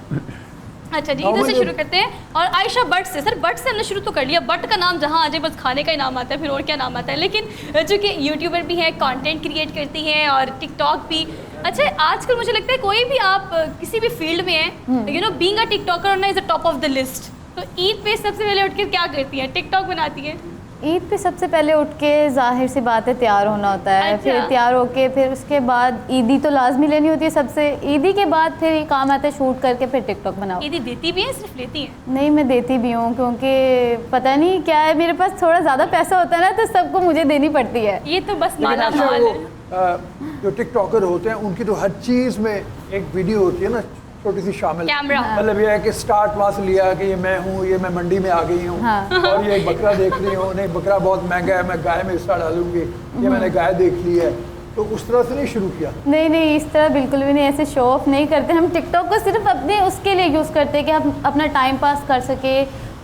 अच्छा जी, इधर से शुरू करते हैं और आयशा बट से। सर बट से हमने शुरू तो कर लिया, बट का नाम जहाँ आ जाए बस खाने का ही नाम आता है, फिर और क्या नाम आता है। लेकिन चूँकि यूट्यूबर भी हैं, कंटेंट क्रिएट करती हैं और टिकटॉक भी। अच्छा आजकल मुझे लगता है कोई भी आप किसी भी फील्ड में हैं, you know being a TikToker is a top of the list. तो ईद पे सबसे पहले उठ के क्या करती हैं? टिकटॉक बनाती हैं? ईद पे सबसे पहले उठ के जाहिर सी बात है तैयार होना होता है। अच्छा। फिर तैयार होके फिर उसके बाद ईदी तो लाजमी लेनी होती है सबसे। ईदी के बाद फिर ये काम आता है शूट करके फिर टिकटॉक बनाओ। ईदी देती भी हैं सिर्फ लेती हैं? नहीं, मैं देती भी हूँ क्योंकि पता नहीं क्या है, मेरे पास थोड़ा ज़्यादा पैसा होता है ना, तो सबको मुझे देनी पड़ती है। ये तो बस लेकिन माला अच्छा माल वो, है। जो टिकटॉकर होते हैं उनकी तो हर चीज़ में एक वीडियो होती है ना, छोटी सी शामिल। कैमरा। मतलब ये है कि स्टार्ट वहाँ से लिया कि ये मैं हूँ, ये मैं मंडी में आ गई हूँ और ये बकरा देख रही हूँ, नहीं बकरा बहुत महंगा है, मैं गाय में हिस्सा डालूंगी, ये मैंने गाय देख ली है। तो उस तरह से नहीं शुरू किया? नहीं, इस तरह बिल्कुल भी नहीं, ऐसे शो ऑफ नहीं करते हम। टिकटॉक को सिर्फ अपने उसके लिए यूज़ करते हैं कि हम अपना टाइम पास कर सके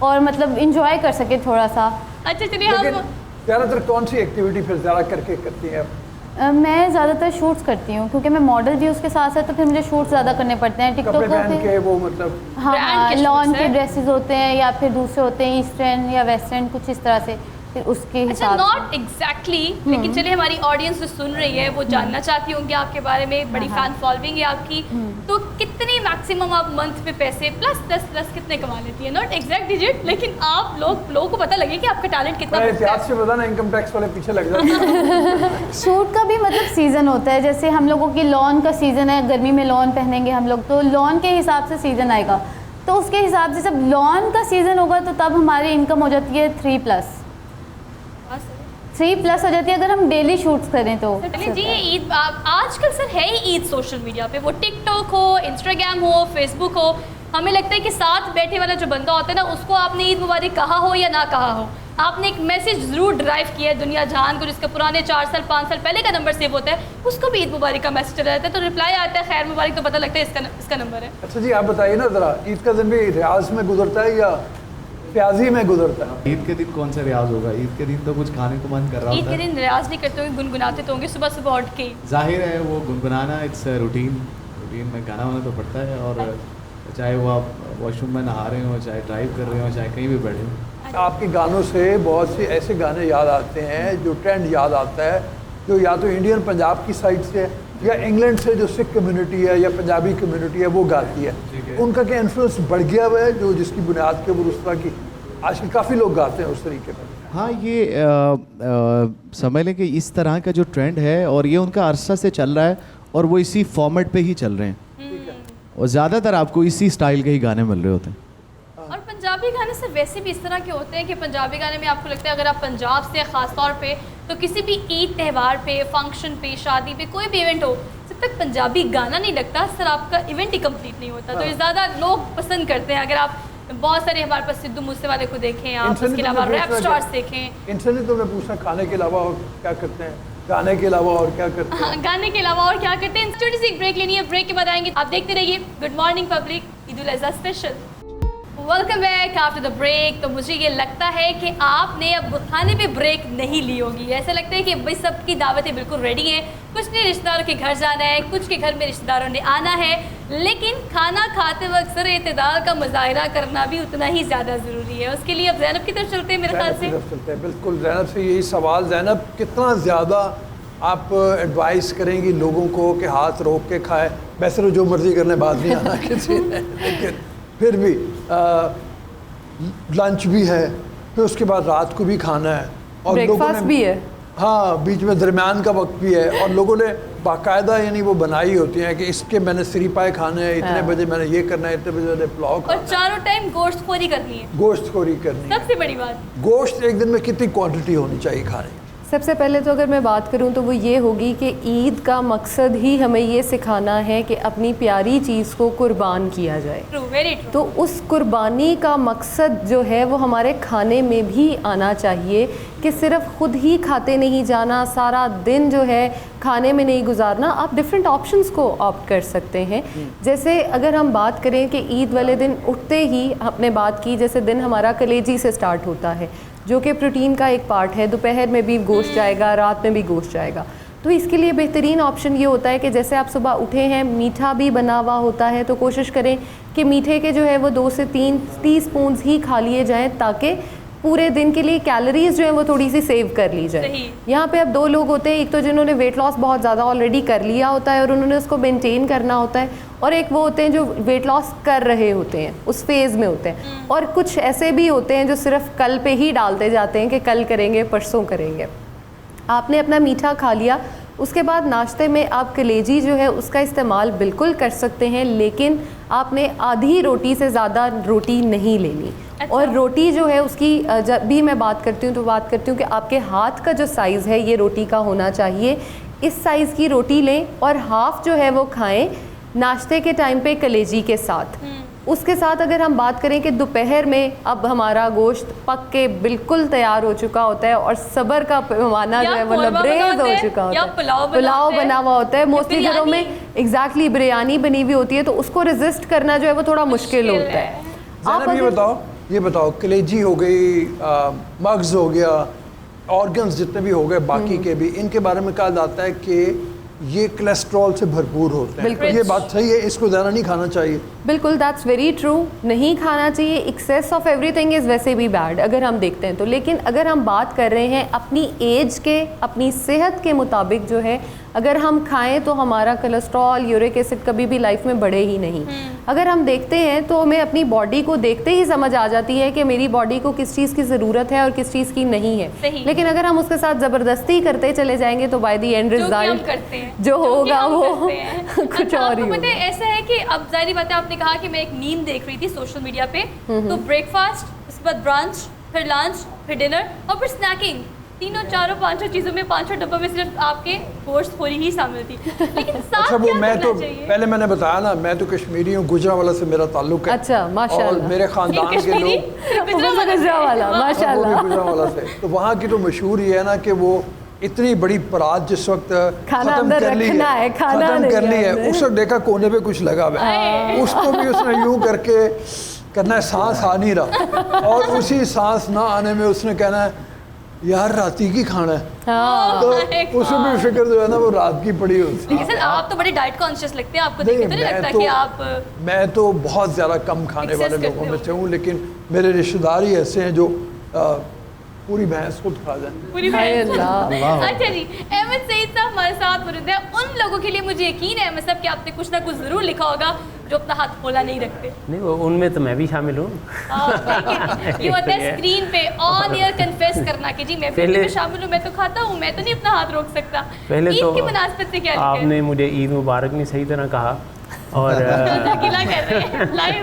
और मतलब इंजॉय कर सके थोड़ा सा। अच्छा चलिए लेकिन हम ज़्यादातर कौन सी एक्टिविटी फिर ज़्यादा करके करती हैं? मैं ज़्यादातर शूट्स करती हूँ क्योंकि मैं मॉडल भी उसके साथ साथ, तो फिर मुझे शूट्स ज़्यादा करने पड़ते हैं टिकटॉक कपड़े को। पहन के वो मतलब हाँ, ब्रांड के लॉन shoots के हैं? ड्रेसेस होते हैं या फिर दूसरे होते हैं ईस्टर्न या वेस्टर्न, कुछ इस तरह से, फिर उसके अच्छा हिसाब से। नॉट एग्जैक्टली, लेकिन चलिए हमारी ऑडियंस जो सुन रही है वो जानना चाहती होंगी आपके बारे में, बड़ी फैन फॉलोइंग है आपकी, तो कितनी मैक्सिमम आप मंथ पे पैसे प्लस कितने कमा लेती है? नॉट एग्जैक्ट डिजिट, लेकिन आप लोगों को पता लगे कि आपका टैलेंट कितना मैं बढ़ता है। एहतियात से पता ना, इनकम टैक्स वाले पीछे लग जाते हैं। शूट का भी मतलब सीज़न होता है, जैसे हम लोगों की लॉन का सीज़न है, गर्मी में लॉन पहनेंगे हम लोग, तो लॉन के हिसाब से सीज़न आएगा, तो उसके हिसाब से जब लॉन का सीज़न होगा तो तब हमारी इनकम हो जाती है 3+ हो जाती है अगर हम डेली शूट्स करें तो। चलिए जी, ये ईद आजकल सर है ही ईद सोशल मीडिया पे, वो टिकटॉक हो, इंस्टाग्राम हो, फेसबुक हो, हमें लगता है कि साथ बैठे वाला जो बंदा होता है ना, उसको आपने ईद मुबारक कहा हो या ना कहा हो, आपने एक मैसेज ज़रूर ड्राइव किया है दुनिया जहान को, जिसका पुराने 4 साल 5 साल पहले का नंबर सेव होता है, उसको भी ईद मुबारक का मैसेज चला जाता है, तो रिप्लाई आता है खैर मुबारक, तो पता लगता है इसका नंबर है। अच्छा जी, आप बताइए ना ज़रा, ईद का दिन भी रियाज में गुजरता है या प्याजी में गुजरता है? ईद के दिन कौन सा रियाज होगा? ईद के दिन तो कुछ खाने को मन कर रहा ईद होता के है। दिन रियाज नहीं करते होंगे, गुनगुनाते तो होंगे सुबह सुबह उठ के। जाहिर है वो गुनगुनाना इट्स रूटीन में गाना वाना तो पड़ता है, और चाहे वो आप वॉशरूम में नहा रहे हो, चाहे ड्राइव कर रहे हो, चाहे कहीं भी बैठे हो। आपके गानों से बहुत से ऐसे गाने याद आते हैं, जो ट्रेंड याद आता है, जो या तो इंडियन पंजाब की साइड से है या इंग्लैंड से जो सिख कम्युनिटी है या पंजाबी कम्युनिटी है वो गाती है। उनका क्या इन्फ्लुएंस बढ़ गया हुआ है जो जिसकी बुनियाद के ऊपर उस तरह की आजकल काफ़ी लोग गाते हैं उस तरीके पर? हाँ, ये समझ लें कि इस तरह का जो ट्रेंड है और ये उनका अरसा से चल रहा है और वो इसी फॉर्मेट पे ही चल रहे हैं, और ज़्यादातर आपको इसी स्टाइल के ही गाने मिल रहे होते हैं। और पंजाबी पंजाबी गाने से वैसे भी इस तरह के होते हैं कि पंजाबी गाने में आपको लगता है अगर आप पंजाब से ख़ास तौर पे तो किसी भी ईद त्यौहार पे, फंक्शन पे, शादी पे, कोई भी इवेंट हो, जब तक पंजाबी गाना नहीं लगता सर आपका इवेंट ही कंप्लीट नहीं होता। तो ये ज़्यादा लोग पसंद करते हैं। अगर आप बहुत सारे हमारे पास सिद्धू मूसेवाले को देखें, आप उसके अलावा रैप स्टार्स देखें। इनसे नहीं तो मैं पूछना खाने के अलावा और क्या करते हैं, गाने के अलावा और क्या करते हैं? हाँ, गाने के अलावा और क्या करते हैं। छोटी सी एक ब्रेक लेनी है, ब्रेक के बाद आएंगे। आप देखते रहिए good morning public, Eid ul Azha special. Welcome back after the break. तो मुझे ये लगता है कि आपने अब खाने पे ब्रेक नहीं ली होगी। ऐसा लगता है कि भाई सबकी दावतें बिल्कुल रेडी हैं, कुछ ने रिश्तेदारों के घर जाना है, कुछ के घर में रिश्तेदारों ने आना है, लेकिन खाना खाते वक्त सर एतदाल का मुजाहरा करना भी उतना ही ज़्यादा ज़रूरी है। उसके लिए अब ज़ैनब की तरफ चलते हैं मेरे ख्याल से। चलते हैं बिल्कुल। ज़ैनब से यही सवाल, ज़ैनब कितना ज़्यादा आप एडवाइस करेंगी लोगों को कि हाथ रोक के खाएं? वैसे तो जो मर्ज़ी करने बात नहीं आना किसी ने, लेकिन फिर भी लंच भी है, फिर उसके बाद रात को भी खाना है और ब्रेकफास्ट भी है। हाँ, बीच में दरमियान का वक्त भी है और लोगों ने बाकायदा यानी वो बनाई होती हैं कि इसके मैंने सिरीपाए खाने हैं, इतने बजे मैंने ये करना है, इतने बजे मैंने पुलाव खाना और चारों टाइम गोश्तखोरी करनी है। गोश्तखोरी करनी है सबसे बड़ी बात। गोश्त एक दिन में कितनी क्वांटिटी होनी चाहिए खाने की? सबसे पहले तो अगर मैं बात करूं तो वो ये होगी कि ईद का मकसद ही हमें ये सिखाना है कि अपनी प्यारी चीज़ को कुर्बान किया जाए। True, very true. तो उस कुर्बानी का मकसद जो है वो हमारे खाने में भी आना चाहिए कि सिर्फ खुद ही खाते नहीं जाना, सारा दिन जो है खाने में नहीं गुजारना। आप डिफरेंट ऑप्शंस को ऑप्ट कर सकते हैं। जैसे अगर हम बात करें कि ईद वाले दिन उठते ही हमने बात की, जैसे दिन हमारा कलेजी से स्टार्ट होता है जो कि प्रोटीन का एक पार्ट है। दोपहर में भी गोश्त जाएगा, रात में भी गोश्त जाएगा। तो इसके लिए बेहतरीन ऑप्शन ये होता है कि जैसे आप सुबह उठे हैं, मीठा भी बना हुआ होता है, तो कोशिश करें कि मीठे के जो है वो 2 से 3 टीस्पून ही खा लिए जाएँ ताकि पूरे दिन के लिए कैलोरीज जो है वो थोड़ी सी सेव कर ली जाए। यहाँ पे अब 2 लोग होते हैं, एक तो जिन्होंने वेट लॉस बहुत ज़्यादा ऑलरेडी कर लिया होता है और उन्होंने उसको मेंटेन करना होता है, और एक वो होते हैं जो वेट लॉस कर रहे होते हैं, उस फेज़ में होते हैं। और कुछ ऐसे भी होते हैं जो सिर्फ कल पे ही डालते जाते हैं कि कल करेंगे, परसों करेंगे। आपने अपना मीठा खा लिया, उसके बाद नाश्ते में आप कलेजी जो है उसका इस्तेमाल बिल्कुल कर सकते हैं, लेकिन आपने आधी रोटी से ज़्यादा रोटी नहीं लेनी। और रोटी जो है उसकी जब भी मैं बात करती हूँ तो बात करती हूँ कि आपके हाथ का जो साइज़ है ये रोटी का होना चाहिए। इस साइज़ की रोटी लें और हाफ़ जो है वो खाएं नाश्ते के टाइम पे कलेजी के साथ। उसके साथ अगर हम बात करें कि दोपहर में अब हमारा गोश्त पक के बिल्कुल तैयार हो चुका होता है और सबर का पैमाना जो है वो लबरेज हो चुका होता है, पुलाव बना हुआ होता है मोस्टली घरों में, एग्जैक्टली बिरयानी बनी हुई होती है, तो उसको रेजिस्ट करना जो है वो थोड़ा मुश्किल होता है। आप ये बताओ कलेजी हो गई, मग्ज हो गया, ऑर्गन्स जितने भी हो गए बाकी के भी, इनके बारे में कहा जाता है कि ये कोलेस्ट्रॉल से भरपूर होते हैं। ये बात सही है, इसको ज़्यादा नहीं खाना चाहिए? बिल्कुल, दैट्स वेरी ट्रू, नहीं खाना चाहिए। एक्सेस ऑफ एवरीथिंग इज़ वैसे भी बैड अगर हम देखते हैं तो। लेकिन अगर हम बात कर रहे हैं अपनी एज के, अपनी सेहत के मुताबिक जो है अगर हम खाएं तो हमारा कोलेस्ट्रॉल, यूरिक एसिड कभी भी लाइफ में बढ़े ही नहीं। अगर हम देखते हैं तो हमें अपनी बॉडी को देखते ही समझ आ जाती है कि मेरी बॉडी को किस चीज़ की ज़रूरत है और किस चीज़ की नहीं है। लेकिन अगर हम उसके साथ ज़बरदस्ती करते चले जाएंगे तो बाय द एंड रिजल्ट जो होगा वो कुछ और ही होगा। ऐसा है कि अब जाहिर बात है, आपने कहा कि मैं एक मीम देख रही थी सोशल मीडिया पे, तो ब्रेकफास्ट, उसके बाद ब्रंच, फिर लंच, फिर डिनर और फिर स्नैकिंग, तीनों चारों पांचों चीज़ों में, 5 डब्बों में सिर्फ आपके गोश्तखोरी ही शामिल थी। लेकिन साथ अच्छा, वो मैं तो चाहिए? पहले मैंने बताया ना, मैं तो कश्मीरी हूँ, गुजरांवाला से मेरा ताल्लुक है। अच्छा, माशाल्लाह। और मेरे खानदान के लोग गुजरांवाला से, तो वहाँ की तो मशहूर ही है ना कि वो इतनी बड़ी परात जिस वक्त खत्म कर ली है, उस वक्त देखा कोने पे कुछ लगा हुआ है, उसको भी उसने यूं करके करना है, सांस आ नहीं रहा, और उसी सांस ना आने में उसने कहना है यार राती की खाना है। तो उसमें भी फिक्र जो है ना वो रात की पड़ी होती है। सर आप तो बड़े डाइट कॉन्शियस लगते हैं, आपको देख के तो नहीं लगता कि आप? मैं तो बहुत ज़्यादा कम खाने वाले लोगों में से हूँ, लेकिन मेरे रिश्तेदार ही ऐसे हैं जो पूरी भैंस खुद खा जाए। पूरी भैंस। अच्छा जी, अहमद सईद साहब हमारे साथ मौजूद हैं। उन लोगों के लिए मुझे यकीन है अहमद साहब कि आपने कुछ ना कुछ जरूर लिखा होगा जो अपना हाथ खोला नहीं रखते। नहीं, वो उनमें तो मैं भी शामिल हूँ। ये होता है स्क्रीन पे ऑन एयर कन्फेस करना कि जी मैं भी में शामिल हूँ, मैं तो खाता हूँ, मैं तो नहीं अपना हाथ रोक सकता। पहले ईद तो की मुनासबत से क्या आपने मुझे ईद मुबारक नहीं सही तरह कहा, और गिला कर रहे हैं लाइव।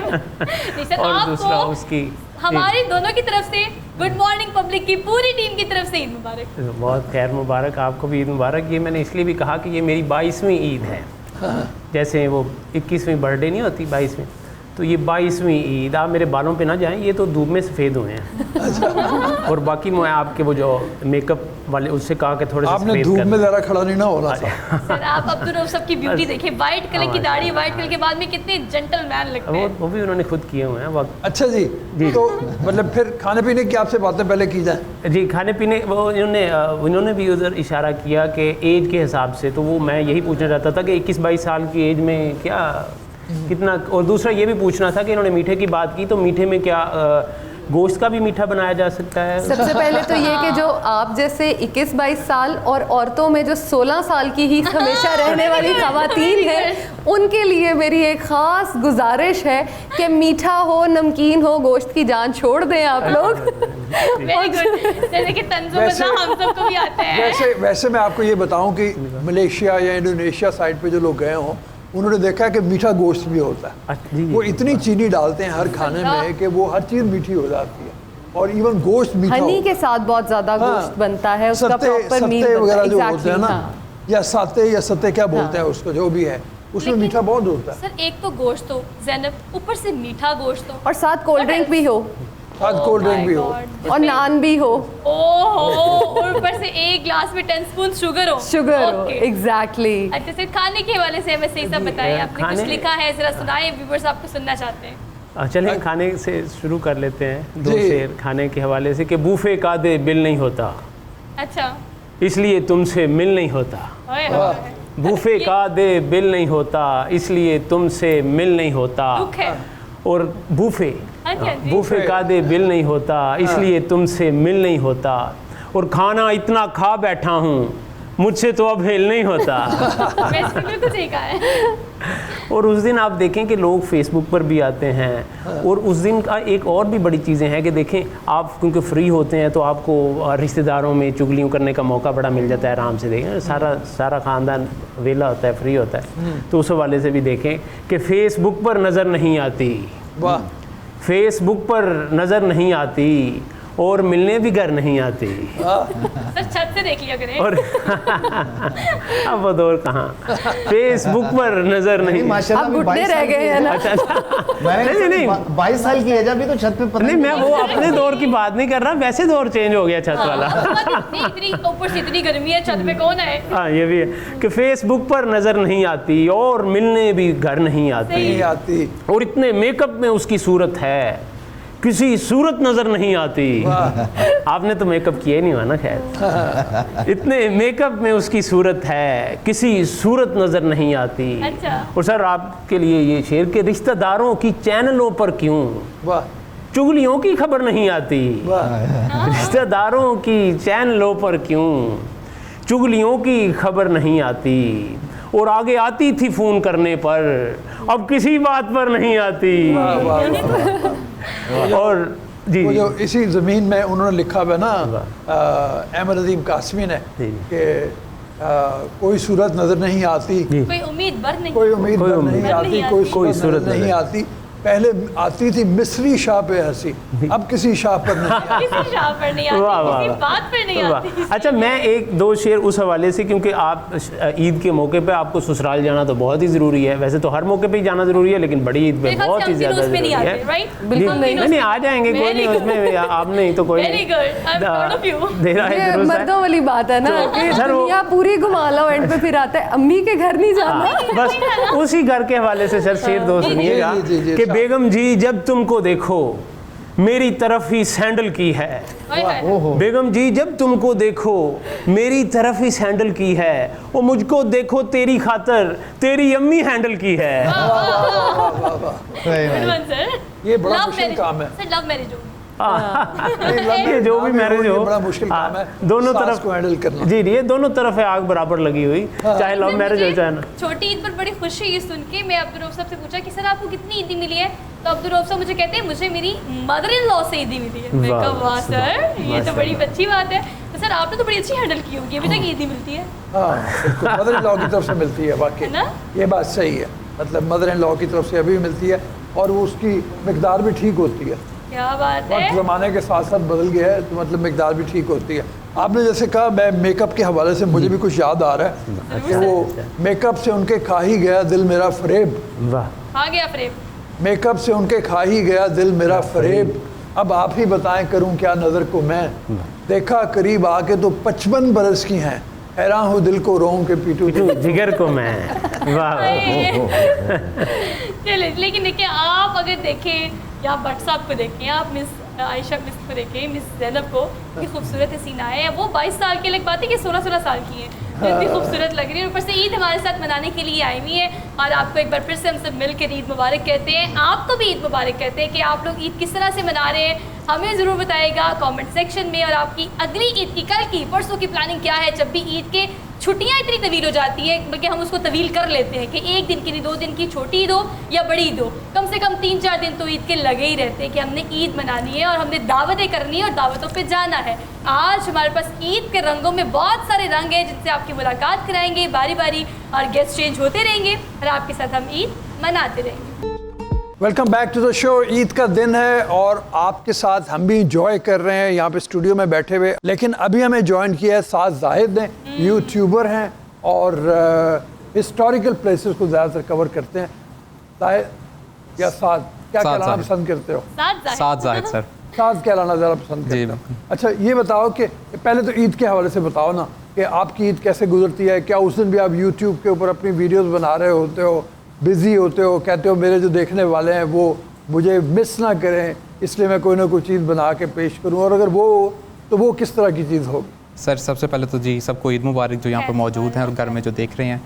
और दूसरा उसकी हमारी दोनों की तरफ से गुड मॉर्निंग पब्लिक की पूरी टीम की तरफ से ईद मुबारक। बहुत खैर मुबारक, आपको भी ईद मुबारक। ये मैंने इसलिए भी कहा कि ये मेरी 22वीं ईद है। जैसे वो 21वीं बर्थडे नहीं होती 22वीं, तो ये 22वीं ईद। आप मेरे बालों पे ना जाएं, ये तो धूप में सफ़ेद हुए हैं। और बाकी मैं आपके वो जो मेकअप वाले उससे कहा कि थोड़े से आपने सफ़ेद धूप कर में ज़रा खड़ा नहीं ना होना था। सर आप अब्दुल रऊफ साहब की ब्यूटी देखिए, वाइट कलर की दाढ़ी, वाइट कलर के बाद में कितने जेंटलमैन लगते हैं। वो भी उन्होंने खुद किए हुए हैं वक्त। अच्छा जी, तो मतलब फिर खाने पीने की आपसे बातें पहले की जाए। जी, खाने पीने वो उन्होंने भी उधर इशारा किया कि एज के हिसाब से, तो वो मैं यही पूछना चाहता था कि 21-22 साल की एज में क्या कितना, और दूसरा ये भी पूछना था कि इन्होंने मीठे की बात की, तो मीठे में क्या गोश्त का भी मीठा बनाया जा सकता है? सबसे पहले तो ये कि जो आप जैसे 21-22 साल और औरतों में जो 16 साल की ही हमेशा रहने वाली खवातीन है, उनके लिए मेरी एक ख़ास गुजारिश है कि मीठा हो नमकीन हो, गोश्त की जान छोड़ दें आप लोग। Very good. जैसे कि तंजुम बजा हम सबको भी आते हैं। वैसे मैं आपको ये बताऊं कि मलेशिया या इंडोनेशिया साइड पे जो लोग गए हों, उन्होंने देखा है कि मीठा गोश्त भी होता है। वो इतनी चीनी डालते हैं हर खाने में कि वो हर चीज़ मीठी हो जाती है, और इवन गोश्त मीठा हनी के साथ बहुत ज़्यादा गोश्त बनता है, उसका प्रॉपर मील वगैरह जो होते हैं ना, या साते या सत्ते क्या बोलते हैं उसको, जो भी है उसमें मीठा बहुत होता है। सर एक तो गोश्त हो ज़ैनब, ऊपर से मीठा गोश्त हो, और साथ कोल्ड ड्रिंक भी हो, साथ कोल्ड ड्रिंक भी हो, और नान भी हो, ओहो, और ऊपर से एक ग्लास में 10 स्पून शुगर हो। शुगर हो, एग्जैक्टली। अच्छा सर, खाने के हवाले से हमें सही सब बताइए, आपने कुछ लिखा है, जरा सुनाए, व्यूअर्स आपको सुनना चाहते हैं। चलें खाने से शुरू कर लेते हैं। 2 शेर खाने के हवाले से कि बूफे का दे बिल नहीं होता, अच्छा इसलिए तुमसे मिल नहीं होता। बूफे का दे बिल नहीं होता, इसलिए तुमसे मिल नहीं होता। और बूफे का दे बिल नहीं होता, इसलिए तुमसे मिल नहीं होता। और खाना इतना खा बैठा हूँ, मुझसे तो अब हिल नहीं होता। बिल्कुल सही कहा है। और उस दिन आप देखें कि लोग फेसबुक पर भी आते हैं, और उस दिन का एक और भी बड़ी चीज़ें हैं कि देखें आप क्योंकि फ्री होते हैं तो आपको रिश्तेदारों में चुगलियों करने का मौका बड़ा मिल जाता है। आराम से देखें, सारा ख़ानदान वेला होता है, फ्री होता है, तो उस हवाले से भी देखें कि फेसबुक पर नज़र नहीं आती, फेसबुक पर नज़र नहीं आती, और मिलने भी घर नहीं आती। सर छत से देख लिया करें। और अब वो दौर कहाँ, फेसबुक पर नजर नहीं, अब घुटने रह गए हैं ना। अच्छा नहीं 22 साल की एज अभी तो छत पे नहीं, मैं वो अपने दौर की बात नहीं कर रहा, वैसे दौर चेंज हो गया छत वाला। इतनी ऊपर से इतनी गर्मी है, छत पे कौन है? हाँ ये भी है कि फेसबुक पर नजर नहीं आती, और मिलने भी घर नहीं आती, और इतने मेकअप में उसकी सूरत है, किसी सूरत नजर नहीं आती। आपने तो मेकअप किया ही नहीं हुआ ना खैर। इतने मेकअप में उसकी सूरत है, किसी सूरत नजर नहीं आती। अच्छा। और सर आपके लिए ये शेर के रिश्तेदारों की चैनलों पर क्यों चुगलियों की खबर नहीं आती, रिश्तेदारों की चैनलों पर क्यों चुगलियों की खबर नहीं आती, और आगे आती थी फ़ोन करने पर, अब किसी बात पर नहीं आती। और जी वो जो इसी ज़मीन में उन्होंने लिखा हुआ ना अहमद अदीम कासमी ने कि कोई सूरत नज़र नहीं आती, कोई उम्मीद भर नहीं, कोई उम्मीद भर नहीं आती, कोई सूरत नहीं आती। पहले आती थी मिस्री शाह पे हंसी, अब किसी शाह पर नहीं आती। किसी शाह पर नहीं आती, किसी बात पर नहीं आती। अच्छा मैं 1-2 शेर उस हवाले से, क्योंकि आप ईद के मौके पे आपको ससुराल जाना तो बहुत ही ज़रूरी है, वैसे तो हर मौके पे ही जाना ज़रूरी है, लेकिन बड़ी ईद पे बहुत ही ज़्यादा ज़रूरी है। नहीं आ जाएंगे, कोई नहीं उसमें, आप नहीं तो कोई नहीं। मर्दों वाली बात है ना कि दुनिया पूरी घुमा लो, एंड पे फिर आता है अम्मी के घर नहीं जाना। बस उसी घर के हवाले से सर शेर दो सुनिएगा कि बेगम जी जब तुमको देखो मेरी तरफ ही सैंडल की है, बेगम जी जब तुमको देखो मेरी तरफ ही सैंडल की है, वो मुझको देखो तेरी खातर तेरी अम्मी हैंडल की है। ये बड़ा मुश्किल काम है। सर लव मैरिज हो, ये जो भी मैरिज हो, बड़ा मुश्किल काम है दोनों तरफ को हैंडल करना। जी ये दोनों तरफ है आग बराबर लगी हुई, चाहे लव मैरिज हो चाहे ना। छोटी ईद पर बड़ी खुशी हुई सुन के। मैं अब्दुल रऊफ साहब से पूछा कि सर आपको कितनी ईदी मिली है, तो अब्दुल रऊफ साहब मुझे कहते हैं मुझे मेरी मदर इन लॉ से ईदी मिली है। मैं कहा वाह सर, ये तो बड़ी अच्छी बात है। तो सर आपने तो बड़ी अच्छी हैंडल की होगी, अभी तक ईदी मिलती है। हाँ मदर इन लॉ की तरफ से मिलती है, वाकई ये बात सही है। मतलब मदर इन लॉ की तरफ से अभी भी मिलती है, और वो उसकी मिकदार भी ठीक होती है। क्या बात है। वक्त ज़माने के साथ साथ बदल गया है, तो मतलब मिकदार भी ठीक होती है। आपने जैसे कहा, मैं मेकअप के हवाले से मुझे भी कुछ याद आ रहा है कि वो मेकअप से उनके खा ही गया दिल मेरा फरेब। वाह, खा गया फरेब। मेकअप से उनके खा ही गया दिल मेरा फरेब, अब आप ही बताएं करूं क्या नज़र को मैं, देखा करीब आके तो 55 बरस की हैं, हैरान हूँ दिल को रोऊं के पीटू जिगर को मैं। वाह। चलिए, लेकिन देखिए आप अगर देखें या भट्ट साहब को देखें, आप मिस आयशा मिस को देखें, मिस ज़ैनब को, कितनी खूबसूरत हसीना है। वो 22 साल की, लग बात है कि 16-16 साल की है, तो इतनी खूबसूरत लग रही है। ऊपर से ईद हमारे साथ मनाने के लिए आई हुई है, और आपको एक बार फिर से हम सब मिल कर ईद मुबारक कहते हैं। आपको भी ईद मुबारक कहते हैं कि आप लोग ईद किस तरह से मना रहे हैं, हमें ज़रूर बताइएगा कमेंट सेक्शन में। और आपकी अगली ईद की, कल की, परसों की प्लानिंग क्या है। जब भी ईद के छुट्टियाँ इतनी तवील हो जाती है, बल्कि हम उसको तवील कर लेते हैं कि 1 दिन की नहीं 2 दिन की छोटी ईद हो या बड़ी ईद हो, कम से कम 3-4 दिन तो ईद के लगे ही रहते हैं कि हमने ईद मनानी है और हमने दावतें करनी है और दावतों पे जाना है। आज हमारे पास ईद के रंगों में बहुत सारे रंग हैं जिनसे आपकी मुलाकात कराएंगे बारी बारी, और गेस्ट चेंज होते रहेंगे और आपके साथ हम ईद मनाते रहेंगे। Welcome back to the show. Eid का दिन है और आपके साथ हम भी इंजॉय कर रहे हैं यहाँ पे स्टूडियो में बैठे हुए। लेकिन अभी हमें ज्वाइन किया है साद जाहिद ने, यूट्यूबर हैं और हिस्टोरिकल प्लेसेस को ज़्यादातर कवर करते हैं। जाहिद या साद, क्या कहलाना पसंद करते हो? साद जाहिद सर। साद कहलाना ज़्यादा पसंद करते हैं। अच्छा, ये बताओ कि पहले तो ईद के हवाले से बताओ ना कि आपकी ईद कैसे गुजरती है। क्या उस दिन भी आप यूट्यूब के ऊपर अपनी वीडियोज़ बना रहे होते हो, बिज़ी होते हो, कहते हो मेरे जो देखने वाले हैं वो मुझे मिस ना करें, इसलिए मैं कोई ना कोई चीज़ बना के पेश करूं, और अगर वो तो वो किस तरह की चीज़ होगी? सर सबसे पहले तो जी सबको ईद मुबारक जो यहाँ पर मौजूद हैं और घर में जो देख रहे हैं।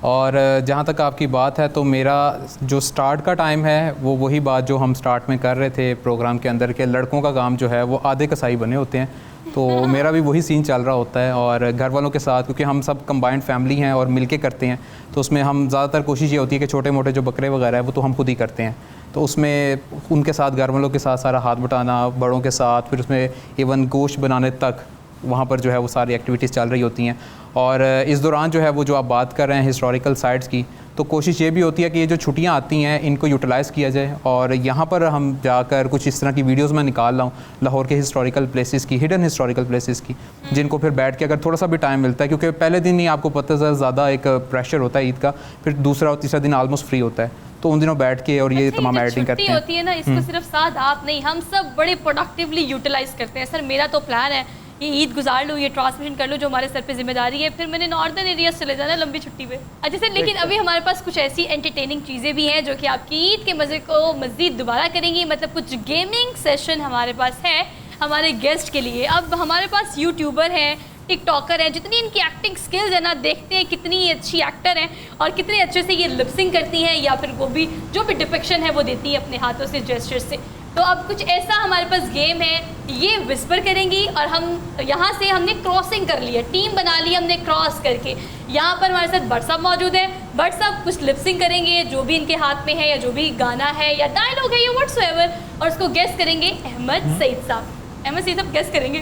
और जहाँ तक आपकी बात है तो मेरा जो स्टार्ट का टाइम है वो वही बात जो हम स्टार्ट में कर रहे थे प्रोग्राम के अंदर के, लड़कों का काम जो है वो आधे कसाई बने होते हैं, तो मेरा भी वही सीन चल रहा होता है। और घर वालों के साथ, क्योंकि हम सब कंबाइंड फैमिली हैं और मिलके करते हैं, तो उसमें हम ज़्यादातर कोशिश ये होती है कि छोटे मोटे जो बकरे वगैरह है वो तो हम खुद ही करते हैं, तो उसमें उनके साथ घर वालों के साथ सारा हाथ बटाना, बड़ों के साथ, फिर उसमें इवन गोश्त बनाने तक वहाँ पर जो है वो सारी एक्टिविटीज़ चल रही होती हैं। और इस दौरान जो है वो जो आप बात कर रहे हैं हिस्टोरिकल साइट्स की, तो कोशिश ये भी होती है कि ये जो छुट्टियाँ आती हैं इनको यूटिलाइज़ किया जाए, और यहाँ पर हम जाकर कुछ इस तरह की वीडियोस मैं निकाल रहा हूँ लाहौर के हिस्टोरिकल प्लेसेस की, हिडन हिस्टोरिकल प्लेसेस की, जिनको फिर बैठ के अगर थोड़ा सा भी टाइम मिलता है, क्योंकि पहले दिन ही आपको पता है ज़्यादा एक प्रेशर होता है ईद का, फिर दूसरा और तीसरा दिन ऑलमोस्ट फ्री होता है, तो उन दिनों बैठ के और ये तमाम एडिटिंग करते हैं। होती है ना, इसको सिर्फ साथ आप नहीं, हम सब बड़े प्रोडक्टिवली यूटिलाइज करते हैं। सर मेरा तो प्लान है ये ईद गुजार लूँ, ये ट्रांसमिशन कर लूँ, जो हमारे सर पे जिम्मेदारी है, फिर मैंने नॉर्दर्न एरियाज चले जाना लंबी छुट्टी पे। अच्छा सर, लेकिन अभी हमारे पास कुछ ऐसी एंटरटेनिंग चीज़ें भी हैं जो कि आपकी ईद के मज़े को मज़ीद दोबारा करेंगी। मतलब कुछ गेमिंग सेशन हमारे पास है हमारे गेस्ट के लिए। अब हमारे पास यूट्यूबर हैं, टिकटॉकर हैं, जितनी इनकी एक्टिंग स्किल्स है ना, देखते हैं कितनी अच्छी एक्टर हैं और कितने अच्छे से ये लिपसिंग करती हैं, या फिर वो भी जो भी डिपिक्शन है वो देती हैं अपने हाथों से, जेस्चर से। तो अब कुछ ऐसा हमारे पास गेम है, ये विस्पर करेंगी और हम यहाँ से हमने क्रॉसिंग कर ली है, टीम बना ली हमने क्रॉस करके। यहाँ पर हमारे साथ भट्ट साहब मौजूद है, भट्ट साहब कुछ लिपसिंग करेंगे जो भी इनके हाथ में है, या जो भी गाना है या डायलॉग है या व्हाट्सएवर, और उसको गेस करेंगे अहमद सईद साहब। अहमद सईद साहब गेस करेंगे।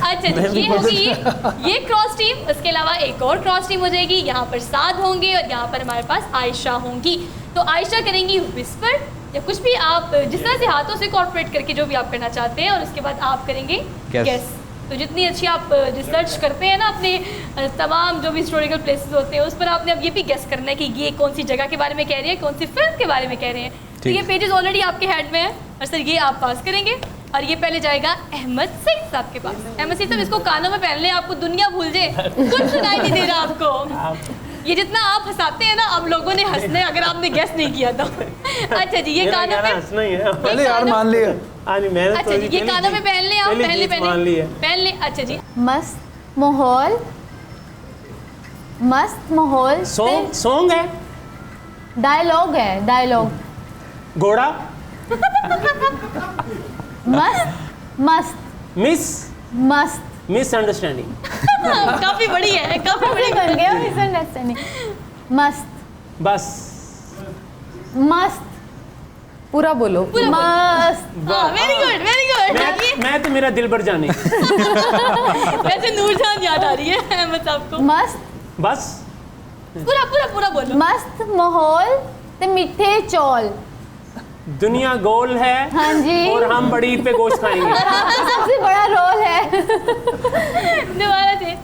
अच्छा जी, ये होगी ये क्रॉस टीम। उसके अलावा एक और क्रॉस टीम हो जाएगी, यहाँ पर साद होंगे और यहाँ पर हमारे पास आयशा होंगी। तो आयशा करेंगी विस्पर या कुछ भी आप जिस तरह से हाथों से कॉर्पोरेट करके जो भी आप करना चाहते हैं, और उसके बाद आप करेंगे गेस। तो जितनी अच्छी आप रिसर्च करते हैं ना अपने तमाम जो भी हिस्टोरिकल प्लेसेस होते हैं, उस पर आपने अब ये भी गेस करना है कि ये कौन सी जगह के बारे में कह रहे हैं, कौन सी फिल्म के बारे में कह रहे हैं। तो ये पेजेस ऑलरेडी आपके हेड में है, और सर ये आप पास करेंगे और ये पहले जाएगा अहमद सईद साहब के पास। अहमद सईद साहब इसको कानों में पहन ले, आपको दुनिया भूल जाए, कुछ सुनाई नहीं दे रहा आपको। ये जितना आप हंसाते हैं ना, अब लोगों ने हंसने अगर आपने गेस नहीं किया तो। अच्छा जी, ये कानों में हंसना ही है पहले यार मान लिया। अच्छा जी, ये कानों में पहन ले, आप पहन ले। अच्छा जी, मस्त माहौल, मस्त माहौल। सॉन्ग है, डायलॉग है, डायलॉग। घोड़ा, मस्त मस्त, मिस मस्त, मिसअंडरस्टैंडिंग। काफी बड़ी है, काफी बड़ी बन गया मिसअंडरस्टैंडिंग। मस्त, बस मस्त, पूरा बोलो, मस्त। Very good, very good. मैं तो मेरा दिल भर जाने। वैसे नूरजान याद आ रही है अहमद साहब को। मस्त, बस पूरा पूरा पूरा बोलो। मस्त माहौल ते मिठे चौल। दुनिया गोल है हाँ जी। और हम बड़ी ईद पे गोश्त खाएंगे। और आपका सबसे बड़ा रोल है। दोबारा से।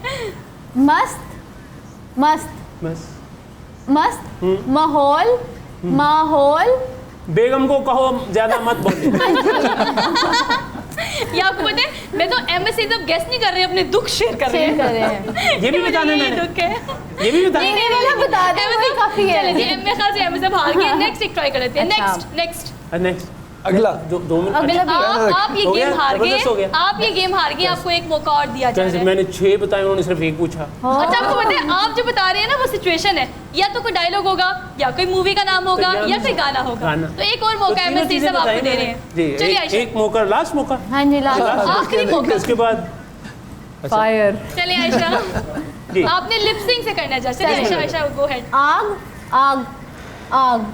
मस्त मस्त बस मस्त माहौल माहौल। बेगम को कहो ज्यादा मत बोले। ये आपको पता है मैं तो एमएससी जब गेस नहीं कर रही अपने दुख शेयर कर रही हूँ। ये भी बताने ये मैंने। दुख है। ये भी बताने। नहीं बता दे, वही काफी है। चलिए जी, मेरे ख्याल से एमएससी हार गए। नेक्स्ट एक ट्राई कर लेते हैं। नेक्स्ट नेक्स्ट अगला दो मिनट। आप ये हो गया? गेम हार जबरदस्त हो गए। गया। आप ये गेम हार गए, आपको एक मौका और दिया जा रहा है। मैंने 6 बताए, उन्होंने सिर्फ 1 पूछा। अच्छा आपको पता है आप जो बता रहे हैं ना वो सिचुएशन है, या तो कोई डायलॉग होगा या कोई मूवी का नाम होगा या कोई गाना होगा। तो एक और मौका है, एमएससी सब आपको दे रहे हैं। चलिए आयशा, एक मौका, लास्ट मौका। हाँ जी लास्ट आखिरी मौका। उसके बाद फायर। चलिए आयशा आपने लिप सिंक से करना है। चलिए आयशा गो हेड। आग आग आग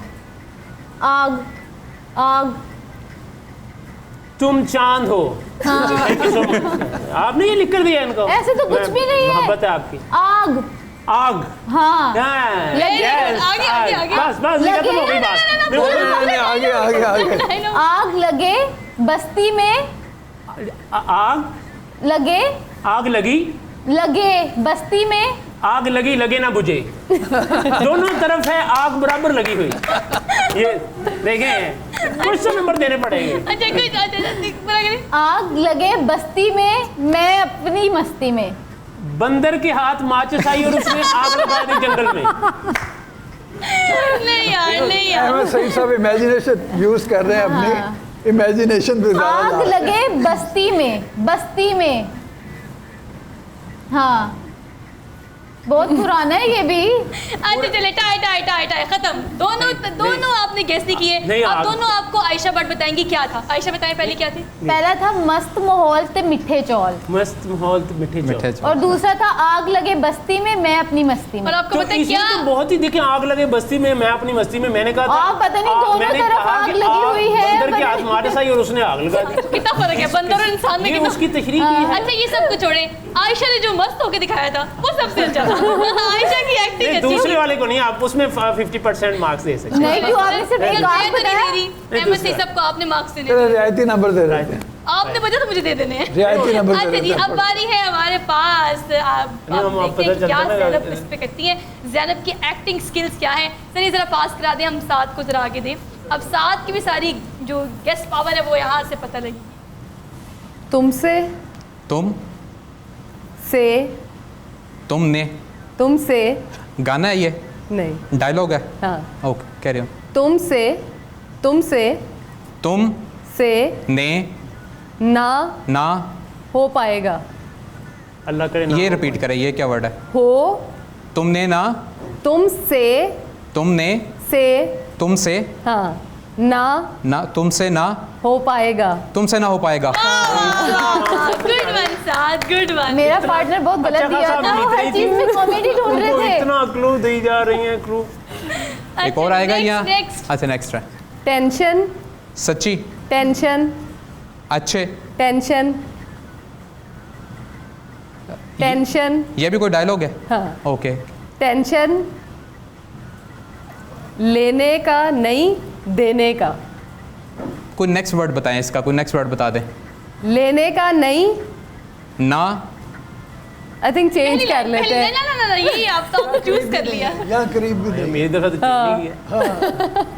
आग आग। तुम चांद हो। Thank you so much. आपने ये लिख कर दिया इनको। ऐसे तो कुछ भी नहीं है। मोहब्बत है आपकी। आग आग। हाँ Yes, आगे। बस ये खत्म हो गई बात। आगे आग लगे बस्ती में आग लगे आग लगी लगे बस्ती में आग लगी लगे ना बुझे। दोनों तरफ है आग बराबर लगी हुई। ये देखें कुछ तो नंबर देने पड़ेंगे। अच्छा कुछ आग लगे बस्ती में मैं अपनी मस्ती में। बंदर के हाथ माचिस आई और उसने आग लगा दी जंगल में। नहीं यार मैं सही सब इमेजिनेशन यूज कर रहे हैं अपनी इमेजिनेशन पे ज्यादा आग लगे बस्ती में। हाँ बहुत पुराना है ये भी। अच्छा चले टाई खत्म। दोनों आपने गेस नहीं किए। अब दोनों आपको आयशा भट्ट बताएंगी क्या था। आयशा बताएं पहले क्या थी। पहला था मस्त माहौल ते मिठे चौल। मस्त माहौल ते मिठे चौल। और दूसरा था आग लगे बस्ती में मैं अपनी मस्ती में। और आपको पता है क्या तो बहुत ही देखें आग लगे बस्ती में मैं अपनी मस्ती में। मैंने कहा आप पता नहीं दोनों तरफ आग लगी हुई है। बंदर की आग माचिस आई और उसने आग लगा दी। कितना फर्क है बंदर और इंसान में। उसकी तशरीह की है। अच्छा ये सब कुछ छोड़े, आयशा ने जो मस्त होके दिखाया था वो सबसे अच्छा था। आयशा की एक्टिंग अच्छी। दूसरे वाले को नहीं, आप उसमें 50% मार्क्स दे सकते। नहीं क्यों आपने सिर्फ एक आग बताया। एमएससी सबको आपने मार्क्स देने। रियायती नंबर दे रहे हैं। आपने बचा तो मुझे दे देने हैं। रियायती नंबर। अच्छा जी अब बारी है हमारे पास। आप देखते हैं क्या ज़ैनब इस पे करती हैं। ज़ैनब की एक्टिंग स्किल्स क्या है। चलिए ज़रा पास करा दें, हम साथ को ज़रा आगे दें। अब साथ की भी सारी जो गेस्ट पावर है वो यहाँ से पता लगी। तुमसे तुम से तुमने तुमसे गाना है ये नहीं डायलॉग है। हाँ ओके कह रही हूँ। तुमसे तुम से ने ना हो पाएगा। अल्लाह करे ये रिपीट करें, ये क्या वर्ड है। हो तुमने ना तुमसे तुमने से तुमसे हाँ ना तुमसे ना हो पाएगा। तुमसे ना हो पाएगा। गुड वन साथ, गुड वन। मेरा पार्टनर बहुत गलत दिया था, हर चीज में कॉमेडी ढूंढ रहे थे। इतना क्लू दी जा रही है क्लू। एक और आएगा यहाँ। नेक्स्ट अच्छा नेक्स्ट है टेंशन सच्ची टेंशन अच्छे टेंशन टेंशन। ये भी कोई डायलॉग है। हाँ ओके टेंशन लेने का नहीं देने का। कोई नेक्स्ट वर्ड बताएं इसका, कोई नेक्स्ट वर्ड बता दें। लेने का नहीं ना आई थिंक चेंज कर लेते हैं। ना यही आप तो आपने चूज कर लिया। यहाँ करीब भी नहीं। मेरी दफा तो चेंज नहीं किया।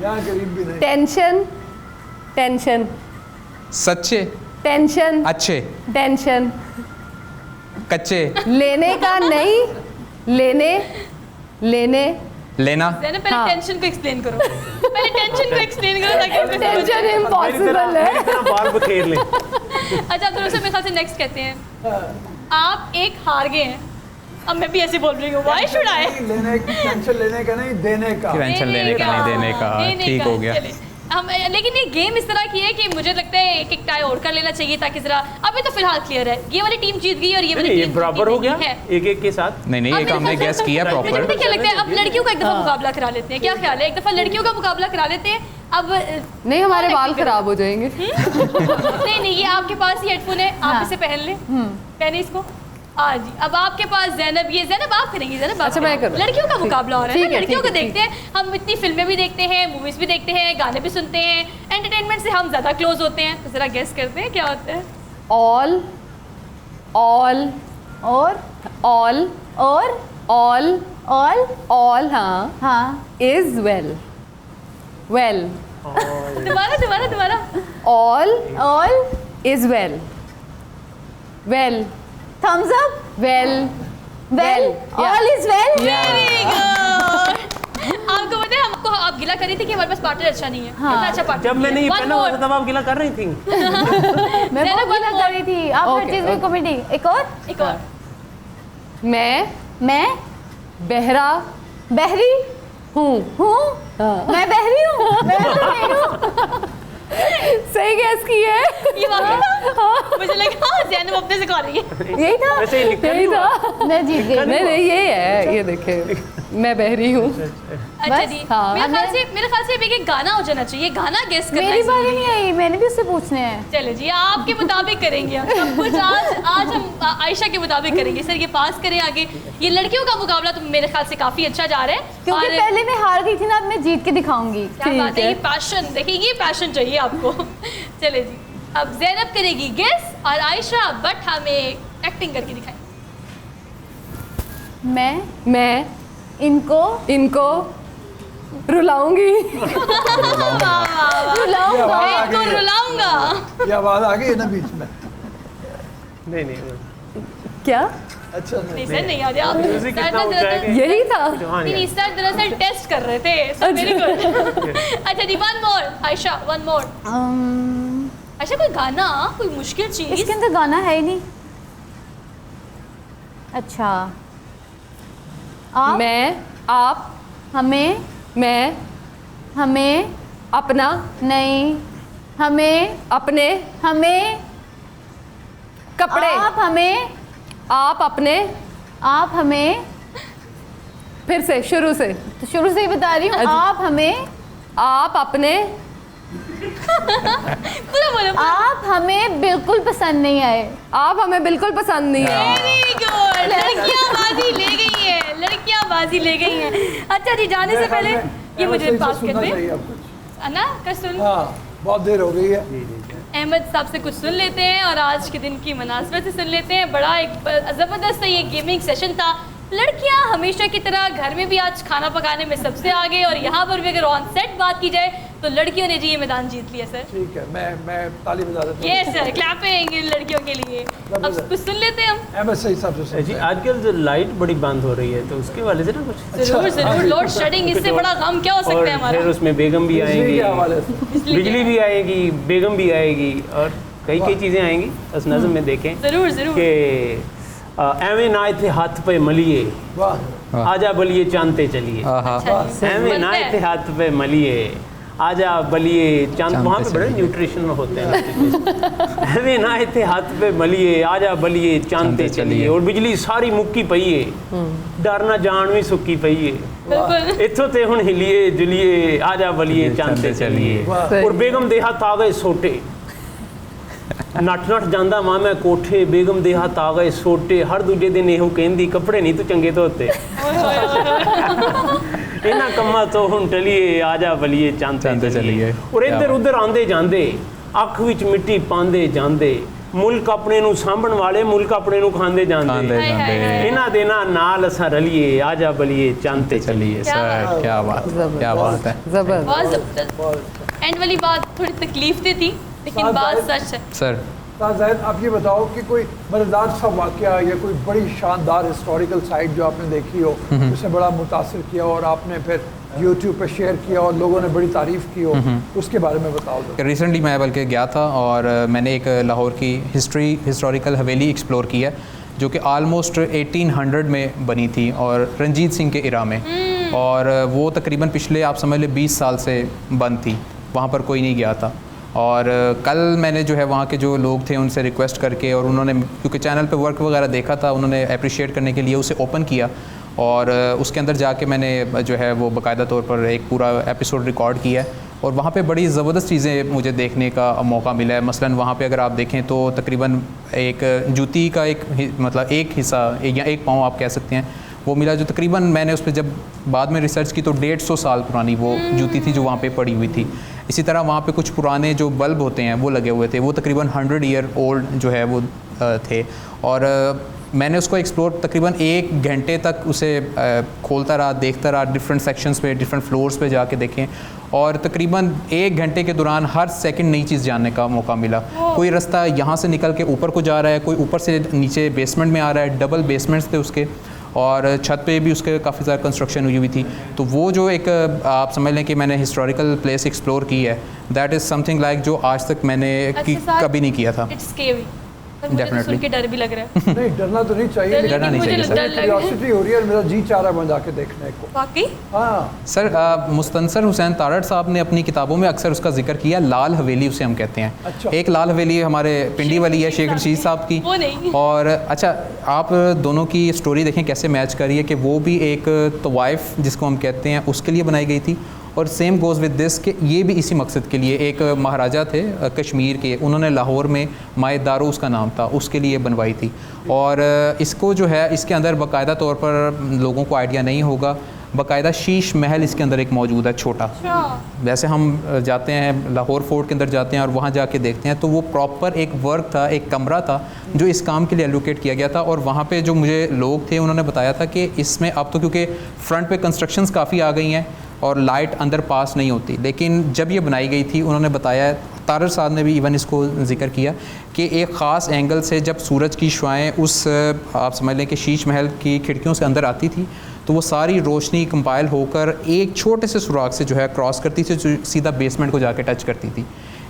यहाँ करीब भी नहीं। टेंशन टेंशन सच्चे टेंशन अच्छे टेंशन कच्चे लेने का नहीं लेने लेना। पहले टेंशन को एक्सप्लेन करो। पहले टेंशन को एक्सप्लेन करो ताकि टेंशन इम्पॉसिबल है। इतना बाल बखेर ले। अच्छा अब दोस्तों मेरे ख्याल से नेक्स्ट कहते हैं आप एक हार गए हैं। अब मैं भी ऐसे बोल रही हूँ व्हाई शुड आई। लेने की टेंशन लेने का नहीं देने का। टेंशन लेने का नहीं देने का। ठीक हो गया। हम लेकिन ये गेम इस तरह की है कि मुझे लगता है एक एक टाई और कर लेना चाहिए ताकि जरा अभी तो फिलहाल क्लियर है। ये वाली टीम जीत गई और ये वाली टीम बराबर हो गया एक एक के साथ। नहीं एक हमने गैस किया प्रॉपर। मुझे क्या लगता है अब लड़कियों का एक दफा मुकाबला करा लेते हैं। क्या ख्याल है एक दफा लड़कियों का मुकाबला करा लेते हैं। अब नहीं हमारे बाल खराब हो जाएंगे। नहीं ये आपके पास ही हेडफोन है, आप इसे पहन ले। पहने इसको। जी अब आपके पास ज़ैनब, ये ज़ैनब आप करेंगी, ज़ैनब अच्छा, मैं करूँ। लड़कियों का मुकाबला हो रहा है ना, ठीक है, लड़कियों ठीक को है, देखते हैं हम, इतनी फिल्में भी देखते हैं, मूवीज़ भी देखते हैं, गाने भी सुनते हैं, एंटरटेनमेंट से हम ज़्यादा क्लोज होते हैं, तो ज़रा गेस करते हैं क्या होता है। ऑल ऑल और ऑल हाँ इज वेल दोबारा all is well thumbs up well all is well. Very good. आपको पता है हमको आप गिला कर रही थी कि हमारे पास पार्टनर अच्छा नहीं है, कितना अच्छा पार्टनर। जब मैंने ये पहना हुआ था तब आप गिला कर रही थी। मैं बहुत गिला कर रही थी, आप हर चीज में कॉमेडी। एक और मैं बहरी हूँ मैं बहरी हूँ सही गैस की है ये वाकई था? मुझे लगा ज़ैनब अपने से कर रही है। यही था वैसे ही लिखा यही नहीं था। मैं जीत गई। नहीं ये है, ये देखे मैं बहरी हूँ। अच्छा जी हाँ, मेरे ख्याल से अभी एक गाना हो जाना चाहिए, गाना गेस करना मेरी है बारी जरूरी नहीं है। आई, मैंने भी उससे पूछने हैं। चले जी आपके मुताबिक करेंगे हम सब कुछ। आज हम आयशा के मुताबिक करेंगे। सर ये पास करें आगे। ये लड़कियों का मुकाबला तो मेरे ख्याल से काफी अच्छा जा रहा है, क्योंकि और पहले मैं हार गई थी ना, अब मैं जीत के दिखाऊंगी। क्या बात है, ये पैशन देखिए, ये पैशन चाहिए आपको। चले जी अब ज़ैनब करेगी गेस और आयशा बट हमें एक्टिंग करके दिखाएं। मैं इनको रुलाऊंगी रुलाऊंगा। ये आवाज़ आ गई है ना बीच में। नहीं क्या अच्छा नहीं सर नहीं आ रही आप। म्यूजिक कितना ऊंचा है कि- यही था। नहीं सर दरअसल टेस्ट कर रहे थे। Sir very good. अच्छा जी one more Ayesha, one more. अच्छा कोई गाना, कोई मुश्किल चीज। इसके अंदर गाना है ही नहीं। अच्छा आप हमें अपना नहीं, हमें कपड़े आप हमें फिर से शुरू से ही बता रही हूँ। आप अपने पूरा बोलो। आप हमें बिल्कुल पसंद नहीं आए। आप हमें बिल्कुल पसंद नहीं है। Very good. लड़कियां बाजी ले गई हैं, लड़कियां बाजी ले गई हैं। अच्छा जी जाने से पहले ये मुझे पास कर दें है ना, कर सुन। हाँ बहुत देर हो गई है। अहमद साहब से कुछ सुन लेते हैं और आज के दिन की मुनासबत से सुन लेते हैं। बड़ा एक ज़बरदस्त ये गेमिंग सेशन था। लड़कियां हमेशा की तरह घर में भी आज खाना पकाने में सबसे आगे, और यहाँ पर भी अगर ऑन सेट बात की जाए तो लड़कियों ने जी ये मैदान जीत लिया सर। ठीक है, मैं ताली बजा देता हूँ। ये सर क्लैपिंग लड़कियों के लिए। अब कुछ सुन लेते हैं हम। अहमद सही साहब से जी आजकल जो लाइट बड़ी बंद हो रही है तो उसके वाले से ना कुछ जरूर लोड शेडिंग, इससे बड़ा गम क्या हो सकता है हमारा। फिर उसमें बेगम भी आएंगी, बिजली भी आएगी, बेगम भी आएगी और कई चीज़ें आएंगी। बस नज़र में देखें जरूर कि एवें ना थे हाथ पे मलिए, आजा बलिए चांदते चलिए। एवें ना थे हाथ पे मलिए, आजा बलिए चांद। वहाँ पे बड़े न्यूट्रिशन होते हैं। एवें ना थे हाथ पे मलिए, आजा बलिए चांदते चलिए। और बिजली सारी मुक्की पई है, डरना जान भी सुक्की पई है। इथों ते हुण हिलिए जुलिए, आजा बलिए चांदते चलिए। और बेगम दे हाथ आ गए सोटे, नट ਜਾਂਦਾ ਮਾਂ ਮੈਂ ਕੋਠੇ, बेगम ਦੇ ਹੱਥ ਆ ਗਏ ਸੋਟੇ। ਹਰ ਦੂਜੇ ਦਿਨ ਇਹੋ ਕਹਿੰਦੀ ਕੱਪੜੇ ਨਹੀਂ ਤੂੰ ਚੰਗੇ ਧੋਤੇ। ਇਹਨਾਂ ਕੰਮਾਂ ਤੋਂ ਹੁਣ ਟਲੀਏ, ਆਜਾ ਬਲੀਏ ਚਾਂਦੇ ਚਲੀਏ। ਔਰ ਇੱਧਰ ਉੱਧਰ ਆਂਦੇ ਜਾਂਦੇ, ਅੱਖ ਵਿੱਚ ਮਿੱਟੀ ਪਾਉਂਦੇ ਜਾਂਦੇ। ਮੁਲਕ ਆਪਣੇ ਨੂੰ ਸਾਂਭਣ ਵਾਲੇ ਮੁਲਕ ਆਪਣੇ ਨੂੰ ਖਾਂਦੇ ਜਾਂਦੇ। ਇਹਨਾਂ ਦੇ ਨਾਲ ਅਸਾਂ ਰਲੀਏ, ਆਜਾ ਬਲੀਏ ਚਾਂਦੇ ਚਲੀਏ। सर क्या बात है। जबरदस्त। एंड वाली बात थोड़ी तकलीफ दी थी लेकिन बात सच है सर। ज़ाहिद आप ये बताओ कि कोई मज़ेदार सा वाक़या या कोई बड़ी शानदार हिस्टोरिकल साइट जो आपने देखी हो, उसने बड़ा मुतासिर किया और आपने फिर यूट्यूब पे शेयर किया और लोगों ने बड़ी तारीफ़ की हो, उसके बारे में बताओ। रिसेंटली मैं बल्कि गया था और मैंने एक लाहौर की हिस्टोरिकल हवेली एक्सप्लोर की है जो कि आलमोस्ट 1800 में बनी थी और रंजीत सिंह के इरा में, और वो तकरीबन पिछले आप समझ लें 20 साल से बंद थी, वहाँ पर कोई नहीं गया था। और कल मैंने जो है वहाँ के जो लोग थे उनसे रिक्वेस्ट करके, और उन्होंने क्योंकि चैनल पे वर्क वगैरह देखा था, उन्होंने अप्रिशिएट करने के लिए उसे ओपन किया और उसके अंदर जाके मैंने जो है वो बाकायदा तौर पर एक पूरा एपिसोड रिकॉर्ड किया है और वहाँ पे बड़ी ज़बरदस्त चीज़ें मुझे देखने का मौका मिला है। मसलन वहाँ पे अगर आप देखें तो तकरीबन एक जूती का मतलब एक हिस्सा या एक पाँव आप कह सकते हैं वो मिला, जो तकरीबन मैंने उस पर जब बाद में रिसर्च की तो 150 साल पुरानी वो जूती थी जो वहाँ पे पड़ी हुई थी। इसी तरह वहाँ पे कुछ पुराने जो बल्ब होते हैं वो लगे हुए थे, वो तकरीबन 100 ईयर ओल्ड जो है वो थे। और मैंने उसको एक्सप्लोर तकरीबन 1 घंटे तक उसे खोलता रहा, देखता रहा, डिफरेंट सेक्शंस पे, डिफरेंट फ्लोर्स पे जाके देखें, और तकरीबन 1 घंटे के दौरान हर सेकंड नई चीज़ जानने का मौका मिला। कोई रास्ता यहाँ से निकल के ऊपर को जा रहा है, कोई ऊपर से नीचे बेसमेंट में आ रहा है, डबल बेसमेंट्स थे उसके, और छत पे भी उसके काफ़ी ज़्यादा कंस्ट्रक्शन हुई हुई थी। तो वो जो एक आप समझ लें कि मैंने हिस्टोरिकल प्लेस एक्सप्लोर की है, दैट इज़ समथिंग लाइक जो आज तक मैंने कभी नहीं किया था। मुझे सुन के डर भी लग रहा है। नहीं, डरना तो नहीं चाहिए, डरना नहीं चाहिए सर। क्यूरियोसिटी हो रही है, मेरा जी चाह रहा है वहाँ जाके देखने को। वाकई? हाँ सर, मुस्तनसर हुसैन तारड़ साहब ने अपनी किताबों में अक्सर उसका जिक्र किया, लाल हवेली उसे हम कहते हैं। अच्छा। एक लाल हवेली हमारे पिंडी वाली है शेख रशीद साहब की, वो नहीं। और अच्छा आप दोनों की स्टोरी देखें कैसे मैच कर रही है कि वो भी एक तवाइफ जिसको हम कहते हैं उसके लिए बनाई गई थी, और सेम गोज़ विद दिस कि ये भी इसी मकसद के लिए। एक महाराजा थे कश्मीर के, उन्होंने लाहौर में माएदारो उसका नाम था, उसके लिए बनवाई थी। और इसको जो है इसके अंदर बाकायदा तौर पर लोगों को आइडिया नहीं होगा, बाकायदा शीश महल इसके अंदर एक मौजूद है छोटा। वैसे हम जाते हैं लाहौर फोर्ट के अंदर जाते हैं और वहाँ जाके देखते हैं तो वो प्रॉपर एक वर्क था, एक कमरा था जो इस काम के लिए एलोकेट किया गया था। और वहाँ पे जो मुझे लोग थे उन्होंने बताया था कि इसमें अब तो क्योंकि फ्रंट पे कंस्ट्रक्शंस काफ़ी आ गई हैं और लाइट अंदर पास नहीं होती, लेकिन जब ये बनाई गई थी उन्होंने बताया, तारड़ साहब ने भी इवन इसको जिक्र किया कि एक ख़ास एंगल से जब सूरज की शुआएँ उस आप समझ लें कि शीश महल की खिड़कियों से अंदर आती थी तो वो सारी रोशनी कंपाइल होकर एक छोटे से सुराख से जो है क्रॉस करती थी, जो सीधा बेसमेंट को जाके टच करती थी।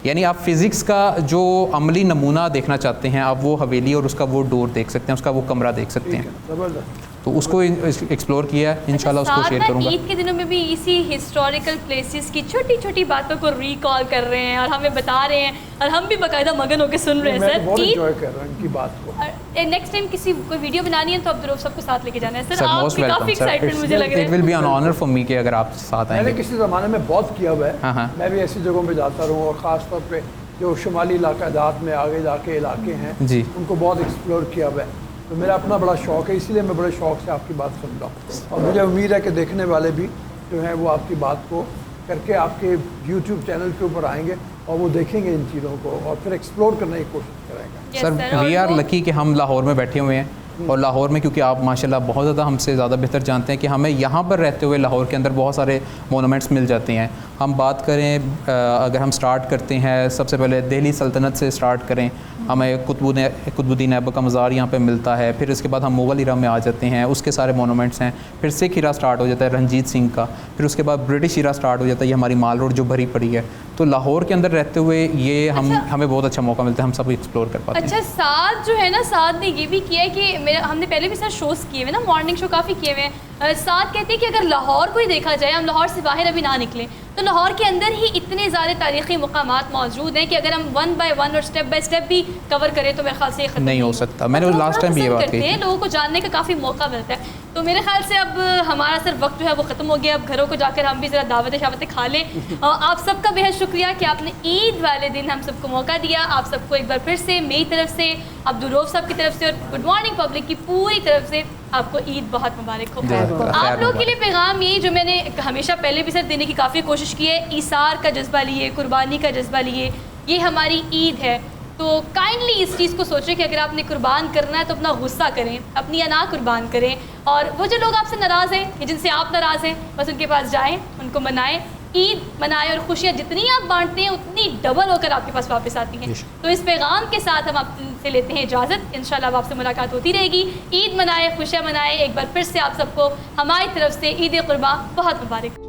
यानी आप फिज़िक्स का जो अमली नमूना देखना चाहते हैं, आप वो हवेली और उसका वो डोर देख सकते हैं, उसका वो कमरा देख सकते हैं। तो उसको एक्सप्लोर किया है, इंशाल्लाह उसको शेयर करूँगा। ईद के दिनों में भी इसी हिस्टोरिकल प्लेसेस की छोटी छोटी बातों को रिकॉल कर रहे हैं और हमें बता रहे हैं, और हम भी बाकायदा मगन होकर सुन रहे हैं। सर बहुत एंजॉय कर रहा हूं इनकी बात को। नेक्स्ट टाइम किसी कोई वीडियो बनानी है तो अब्दुल रऊफ सबको साथ लेके जाना है। सर आप मोस्ट भी काफी एक्साइटेड मुझे लग रहा है। It will be an honour for me कि अगर आप साथ आएंगे। मैंने किसी ज़माने में बहुत किया हुआ है, मैं भी ऐसी जगहों पे जाता रहूँ, और ख़ास तौर पे जो शुमाली इलाका जात में आगे जाके इलाके हैं जी, उनको बहुत एक्सप्लोर किया हुआ है। तो मेरा अपना बड़ा शौक़ है, इसीलिए मैं बड़े शौक़ से आपकी बात सुन रहा हूँ, और मुझे उम्मीद है कि देखने वाले भी जो हैं वो आपकी बात को करके आपके YouTube चैनल के ऊपर आएंगे और वो देखेंगे इन चीज़ों को और फिर एक्सप्लोर करने की कोशिश करेंगे। सर वी आर लकी कि हम लाहौर में बैठे हुए हैं, और लाहौर में क्योंकि आप माशाल्लाह बहुत ज़्यादा हमसे ज़्यादा बेहतर जानते हैं कि हमें यहाँ पर रहते हुए लाहौर के अंदर बहुत सारे मोनूमेंट्स मिल जाते हैं। हम बात करें अगर हम स्टार्ट करते हैं सबसे पहले दिल्ली सल्तनत से स्टार्ट करें, हमें कुतुबुद्दीन ऐबक का मज़ार यहाँ पे मिलता है, फिर इसके बाद हम मुग़ल इरा में आ जाते हैं, उसके सारे मोनूमेंट्स हैं, फिर सिख इरा स्टार्ट हो जाता है रंजीत सिंह का, फिर उसके बाद ब्रिटिश इरा स्टार्ट हो जाता है, ये हमारी माल रोड जो भरी पड़ी है। तो लाहौर के अंदर रहते हुए ये हमें बहुत अच्छा मौका मिलता है, हम सब एक्सप्लोर कर पाते हैं। अच्छा, साथ जो है ना, साथ ने ये भी किया है कि हमने पहले भी सर शोज़ किए हुए ना, मॉर्निंग शो काफ़ी किए हुए हैं। साथ कहते हैं कि अगर लाहौर को ही देखा जाए, हम लाहौर से बाहर अभी ना निकलें, तो लाहौर के अंदर ही इतने ज़्यादा तारीख़ी मकामात मौजूद हैं कि अगर हम 1 बाय 1 और स्टेप बाय स्टेप भी कवर करें तो मेरे ख्याल से नहीं हो सकता। मैंने लास्ट टाइम भी ये बात कही, लोगों को जानने का काफ़ी मौका मिलता है। तो मेरे ख्याल से अब हमारा सर वक्त जो है वो ख़त्म हो गया, अब घरों को जाकर हम भी ज़रा दावतें खा लें। आप सबका बेहद शुक्रिया कि आपने ईद वाले दिन हम सबको मौका दिया। आप सबको एक बार फिर से मेरी तरफ से, अब्दुल रऊफ साहब की तरफ से और गुड मॉर्निंग पब्लिक की पूरी तरफ से आपको ईद बहुत मुबारक हो। आप लोगों के लिए पैगाम यही जो मैंने हमेशा पहले भी सर देने की काफ़ी कोशिश की है, ईसार का जज्बा लिए, कुर्बानी का जज्बा लिए, ये हमारी ईद है। तो काइंडली इस चीज़ को सोचें कि अगर आपने कुर्बान करना है तो अपना गुस्सा करें, अपनी अना कुर्बान करें, और वो जो लोग आपसे नाराज़ हैं, जिनसे आप नाराज़ हैं, बस उनके पास जाएं, उनको मनाएं, ईद मनाएं, और खुशियाँ जितनी आप बांटते हैं उतनी डबल होकर आपके पास वापस आती हैं। तो इस पैगाम के साथ हम आपसे लेते हैं इजाज़त। इंशाल्लाह आपसे मुलाकात होती रहेगी। ईद मनाएं, खुशियाँ मनाएं। एक बार फिर से आप सबको हमारी तरफ से ईद कुर्बान बहुत मुबारक।